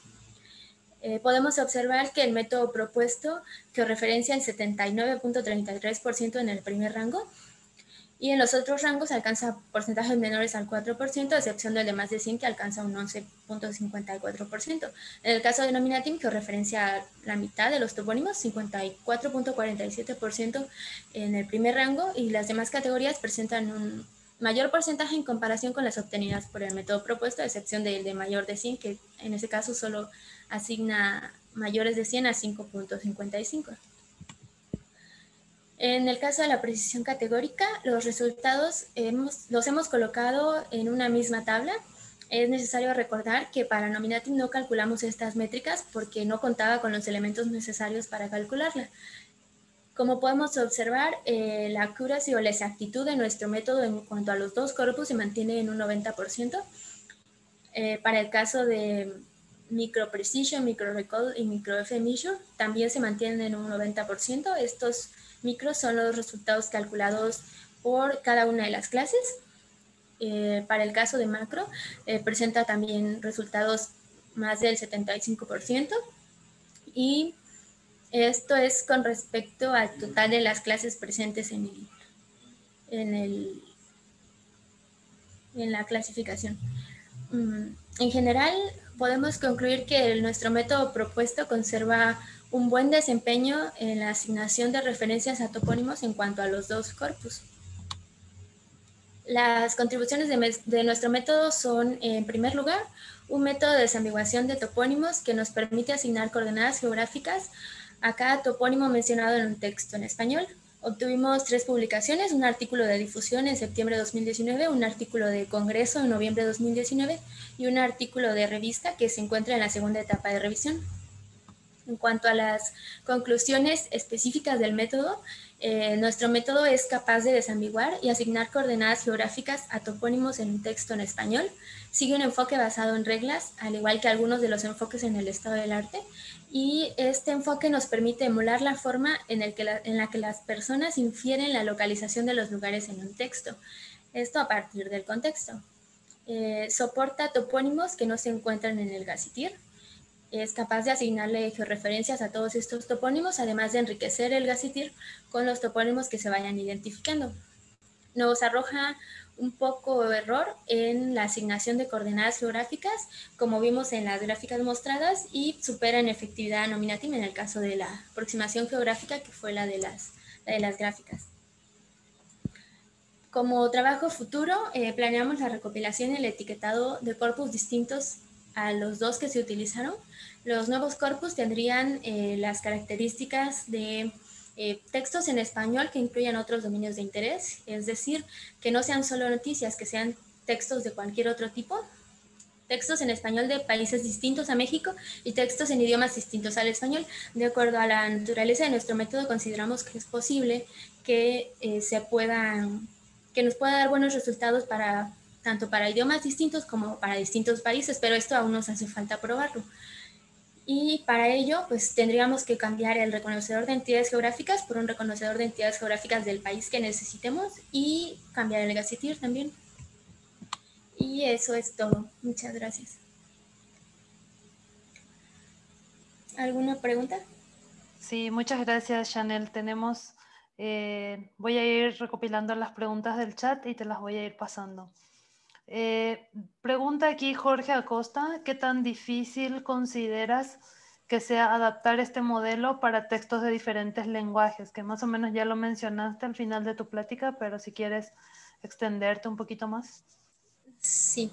Podemos observar que el método propuesto georreferencia el 79.33% en el primer rango, y en los otros rangos alcanza porcentajes menores al 4%, a excepción del de más de 100 que alcanza un 11.54%. En el caso de Nominatim, georreferencia la mitad de los topónimos, 54.47% en el primer rango, y las demás categorías presentan un mayor porcentaje en comparación con las obtenidas por el método propuesto, a excepción del de mayor de 100, que en ese caso solo asigna mayores de 100 a 5.55. En el caso de la precisión categórica, los resultados los hemos colocado en una misma tabla. Es necesario recordar que para Nominatim no calculamos estas métricas porque no contaba con los elementos necesarios para calcularla. Como podemos observar, la accuracy o la exactitud de nuestro método en cuanto a los dos corpus se mantiene en un 90%. Para el caso de micro precision, micro recall y micro F measure también se mantienen en un 90%. Estos micros son los resultados calculados por cada una de las clases. Para el caso de macro, presenta también resultados más del 75%. Y esto es con respecto al total de las clases presentes en la clasificación. En general, podemos concluir que nuestro método propuesto conserva un buen desempeño en la asignación de referencias a topónimos en cuanto a los dos corpus. Las contribuciones de nuestro método son, en primer lugar, un método de desambiguación de topónimos que nos permite asignar coordenadas geográficas a cada topónimo mencionado en un texto en español. Obtuvimos 3 publicaciones, un artículo de difusión en septiembre de 2019, un artículo de congreso en noviembre de 2019 y un artículo de revista que se encuentra en la segunda etapa de revisión. En cuanto a las conclusiones específicas del método, nuestro método es capaz de desambiguar y asignar coordenadas geográficas a topónimos en un texto en español. Sigue un enfoque basado en reglas, al igual que algunos de los enfoques en el estado del arte, y este enfoque nos permite emular la forma en la que las personas infieren la localización de los lugares en un texto. Esto a partir del contexto. Soporta topónimos que no se encuentran en el gazetteer. Es capaz de asignarle georreferencias a todos estos topónimos, además de enriquecer el gazetteer con los topónimos que se vayan identificando. Nos arroja un poco de error en la asignación de coordenadas geográficas, como vimos en las gráficas mostradas, y supera en efectividad a Nominatim en el caso de la aproximación geográfica, que fue la de las gráficas. Como trabajo futuro, planeamos la recopilación y el etiquetado de corpus distintos a los 2 que se utilizaron. Los nuevos corpus tendrían las características de textos en español que incluyan otros dominios de interés, es decir, que no sean solo noticias, que sean textos de cualquier otro tipo, textos en español de países distintos a México y textos en idiomas distintos al español. De acuerdo a la naturaleza de nuestro método, consideramos que es posible que nos pueda dar buenos resultados tanto para idiomas distintos como para distintos países, pero esto aún nos hace falta probarlo. Y para ello, pues tendríamos que cambiar el reconocedor de entidades geográficas por un reconocedor de entidades geográficas del país que necesitemos y cambiar el gazetteer también. Y eso es todo. Muchas gracias. ¿Alguna pregunta? Sí, muchas gracias, Chanel. Voy a ir recopilando las preguntas del chat y te las voy a ir pasando. Pregunta aquí Jorge Acosta, ¿qué tan difícil consideras que sea adaptar este modelo para textos de diferentes lenguajes? Que más o menos ya lo mencionaste al final de tu plática, pero si quieres extenderte un poquito más. Sí,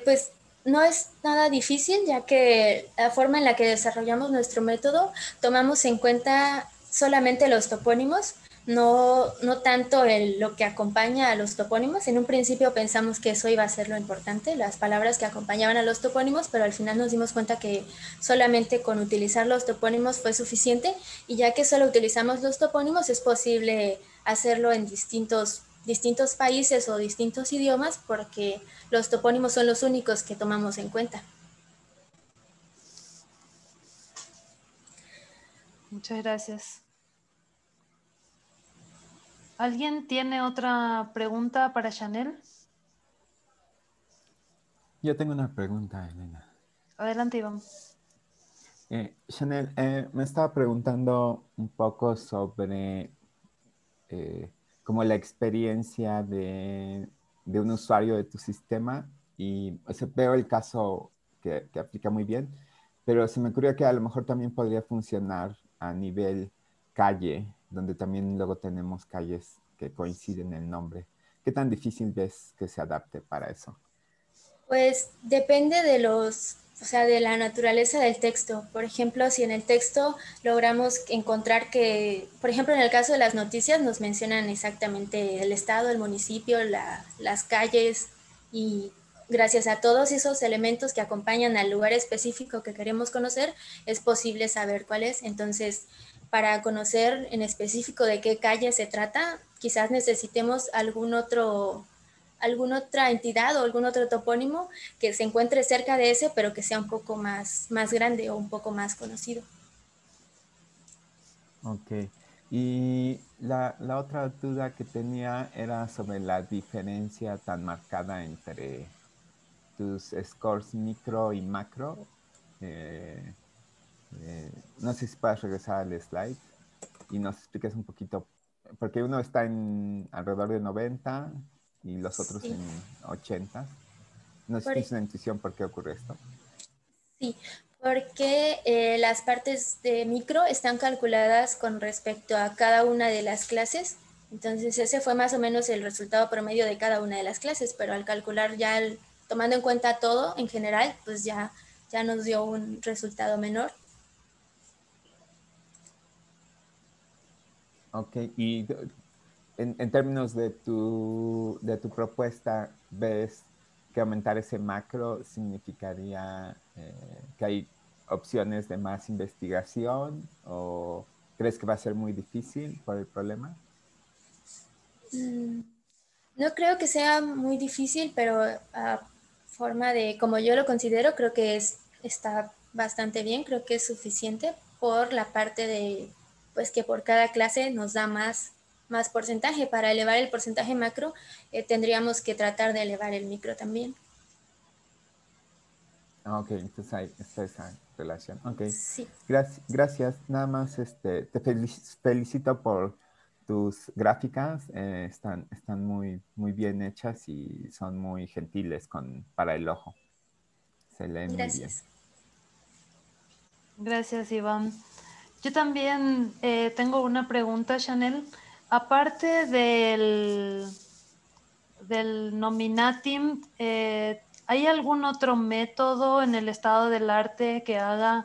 pues no es nada difícil, ya que la forma en la que desarrollamos nuestro método tomamos en cuenta solamente los topónimos, no tanto lo que acompaña a los topónimos. En un principio pensamos que eso iba a ser lo importante, las palabras que acompañaban a los topónimos, pero al final nos dimos cuenta que solamente con utilizar los topónimos fue suficiente, y ya que solo utilizamos los topónimos es posible hacerlo en distintos países o distintos idiomas, porque los topónimos son los únicos que tomamos en cuenta. Muchas gracias. ¿Alguien tiene otra pregunta para Chanel? Yo tengo una pregunta, Elena. Adelante, Iván. Chanel, me estaba preguntando un poco sobre como la experiencia de un usuario de tu sistema, y veo el caso que aplica muy bien, pero se me ocurrió que a lo mejor también podría funcionar a nivel calle, donde también luego tenemos calles que coinciden en el nombre. ¿Qué tan difícil ves que se adapte para eso? Pues depende de de la naturaleza del texto. Por ejemplo, si en el texto logramos encontrar que, por ejemplo, en el caso de las noticias nos mencionan exactamente el estado, el municipio, las calles y gracias a todos esos elementos que acompañan al lugar específico que queremos conocer, es posible saber cuál es. Entonces, para conocer en específico de qué calle se trata, quizás necesitemos alguna otra entidad o algún otro topónimo que se encuentre cerca de ese, pero que sea un poco más grande o un poco más conocido. Ok. Y la otra duda que tenía era sobre la diferencia tan marcada entre tus scores micro y macro. Eh, no sé si puedes regresar al slide y nos expliques un poquito, porque uno está en alrededor de 90 y los otros Sí. en 80. No sé si Por, tienes una intuición por qué ocurre esto. sí, porque las partes de micro están calculadas con respecto a cada una de las clases. Entonces ese fue más o menos el resultado promedio de cada una de las clases, pero al calcular ya, tomando en cuenta todo en general, pues ya nos dio un resultado menor. Ok, y en términos de tu propuesta, ¿ves que aumentar ese macro significaría que hay opciones de más investigación o crees que va a ser muy difícil por el problema? No creo que sea muy difícil, pero a forma de, como yo lo considero, creo que está bastante bien, creo que es suficiente por la parte de, pues que por cada clase nos da más porcentaje. Para elevar el porcentaje macro, tendríamos que tratar de elevar el micro también. Ah, ok, entonces está esa relación. Ok, Sí, gracias. Nada más te felicito por tus gráficas. Están muy bien hechas y son muy gentiles para el ojo. Se leen muy bien. gracias. Gracias, Iván. Yo también tengo una pregunta, Chanel. Aparte del nominatim, ¿hay algún otro método en el estado del arte que haga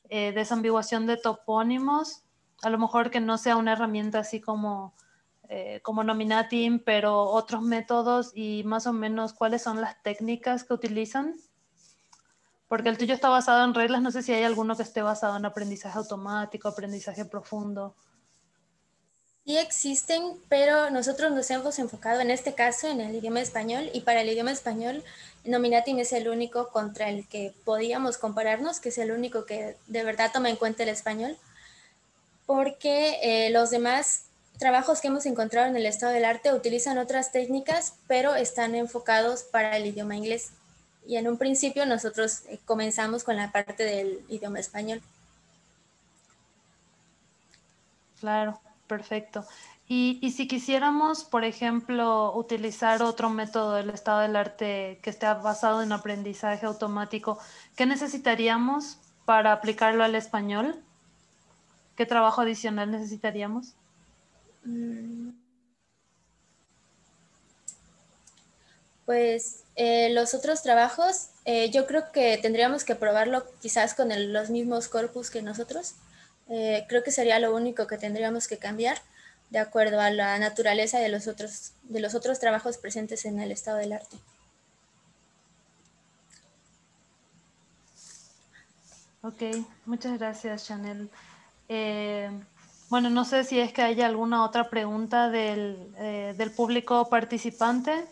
desambiguación de topónimos? A lo mejor que no sea una herramienta así como nominatim, pero otros métodos y más o menos cuáles son las técnicas que utilizan. Porque el tuyo está basado en reglas, no sé si hay alguno que esté basado en aprendizaje automático, aprendizaje profundo. Sí existen, pero nosotros nos hemos enfocado en este caso en el idioma español, y para el idioma español Nominatim es el único contra el que podíamos compararnos, que es el único que de verdad toma en cuenta el español, porque los demás trabajos que hemos encontrado en el estado del arte utilizan otras técnicas, pero están enfocados para el idioma inglés. Y en un principio nosotros comenzamos con la parte del idioma español. Claro, perfecto. Y si quisiéramos, por ejemplo, utilizar otro método del estado del arte que esté basado en aprendizaje automático, ¿qué necesitaríamos para aplicarlo al español? ¿Qué trabajo adicional necesitaríamos? Pues los otros trabajos, yo creo que tendríamos que probarlo quizás con los mismos corpus que nosotros. Creo que sería lo único que tendríamos que cambiar de acuerdo a la naturaleza de los otros trabajos presentes en el estado del arte. Ok, muchas gracias, Chanel. Eh, bueno, no sé si es que haya alguna otra pregunta del público participante.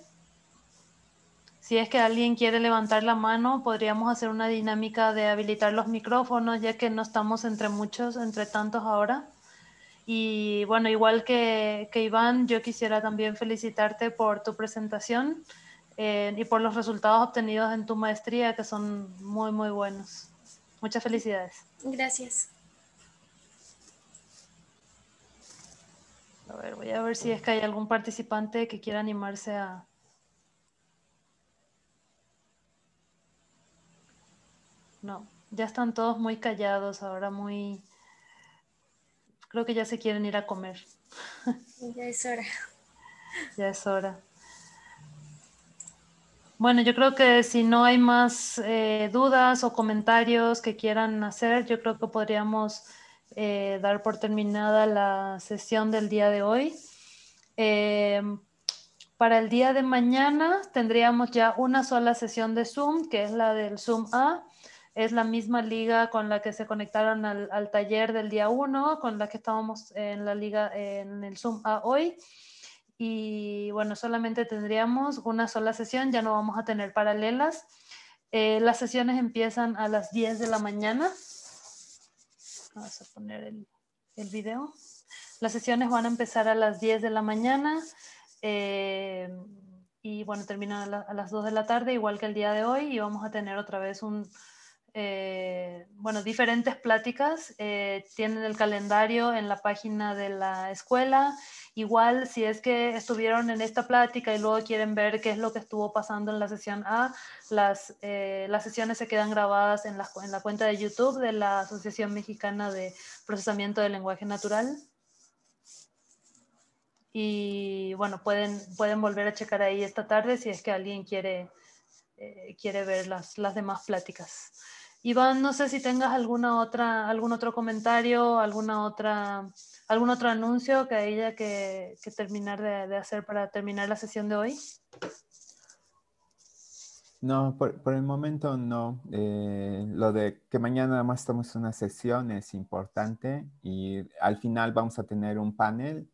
Si es que alguien quiere levantar la mano, podríamos hacer una dinámica de habilitar los micrófonos, ya que no estamos entre muchos, entre tantos ahora. Y bueno, igual que Iván, yo quisiera también felicitarte por tu presentación y por los resultados obtenidos en tu maestría, que son muy buenos. Muchas felicidades. Gracias. A ver, voy a ver si es que hay algún participante que quiera animarse a... No, ya están todos muy callados, ahora muy... Creo que ya se quieren ir a comer. Ya es hora. Ya es hora. Bueno, yo creo que si no hay más dudas o comentarios que quieran hacer, yo creo que podríamos dar por terminada la sesión del día de hoy. Para el día de mañana tendríamos ya una sola sesión de Zoom, que es la del Zoom A. Es la misma liga con la que se conectaron al taller del día 1, con la que estábamos en la liga en el Zoom A hoy. Y bueno, solamente tendríamos una sola sesión, ya no vamos a tener paralelas. Las sesiones empiezan a las 10 de la mañana. Vamos a poner el video. Las sesiones van a empezar a las 10 de la mañana y bueno, terminan a las 2 de la tarde, igual que el día de hoy, y vamos a tener otra vez diferentes pláticas. Tienen el calendario en la página de la escuela. Igual, si es que estuvieron en esta plática y luego quieren ver qué es lo que estuvo pasando en la sesión A, las sesiones se quedan grabadas en la cuenta de YouTube de la Asociación Mexicana de Procesamiento del Lenguaje Natural. Y bueno, pueden volver a checar ahí esta tarde si es que alguien quiere ver las demás pláticas. Iván, no sé si tengas algún otro comentario, algún otro anuncio que haya que terminar de hacer para terminar la sesión de hoy. No, por el momento no. Lo de que mañana nada más estamos una sesión es importante y al final vamos a tener un panel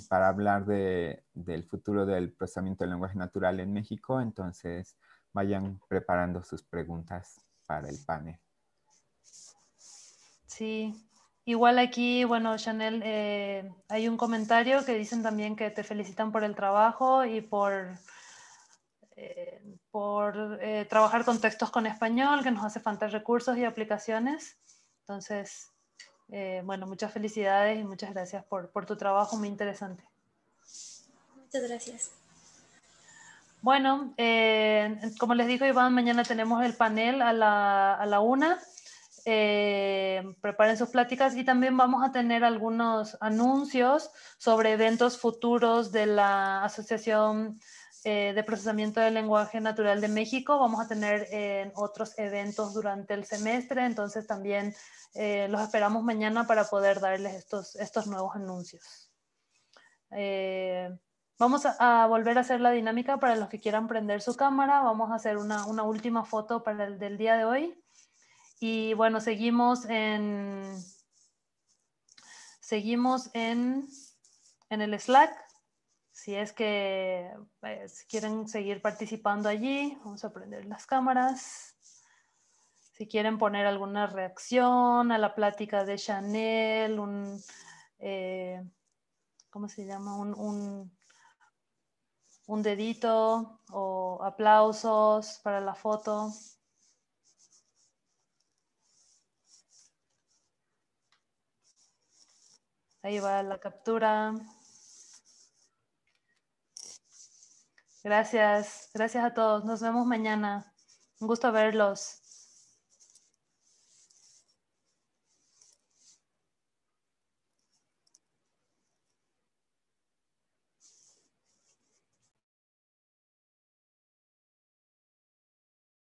para hablar del futuro del procesamiento del lenguaje natural en México. Entonces vayan preparando sus preguntas para el panel. Sí, igual aquí, bueno, Chanel, hay un comentario que dicen también que te felicitan por el trabajo y por trabajar con textos con español, que nos hace falta recursos y aplicaciones. Entonces, bueno, muchas felicidades y muchas gracias por tu trabajo, muy interesante. Muchas gracias. Bueno, como les dijo Iván, mañana tenemos el panel a la 1. Preparen sus pláticas y también vamos a tener algunos anuncios sobre eventos futuros de la Asociación de Procesamiento del Lenguaje Natural de México. Vamos a tener otros eventos durante el semestre, entonces también los esperamos mañana para poder darles estos nuevos anuncios. Vamos a volver a hacer la dinámica para los que quieran prender su cámara. Vamos a hacer una última foto para el del día de hoy. Y bueno, seguimos en el Slack. Si es que si quieren seguir participando allí, vamos a prender las cámaras. Si quieren poner alguna reacción a la plática de Chanel, ¿cómo se llama? Un dedito o aplausos para la foto. Ahí va la captura. Gracias a todos. Nos vemos mañana. Un gusto verlos.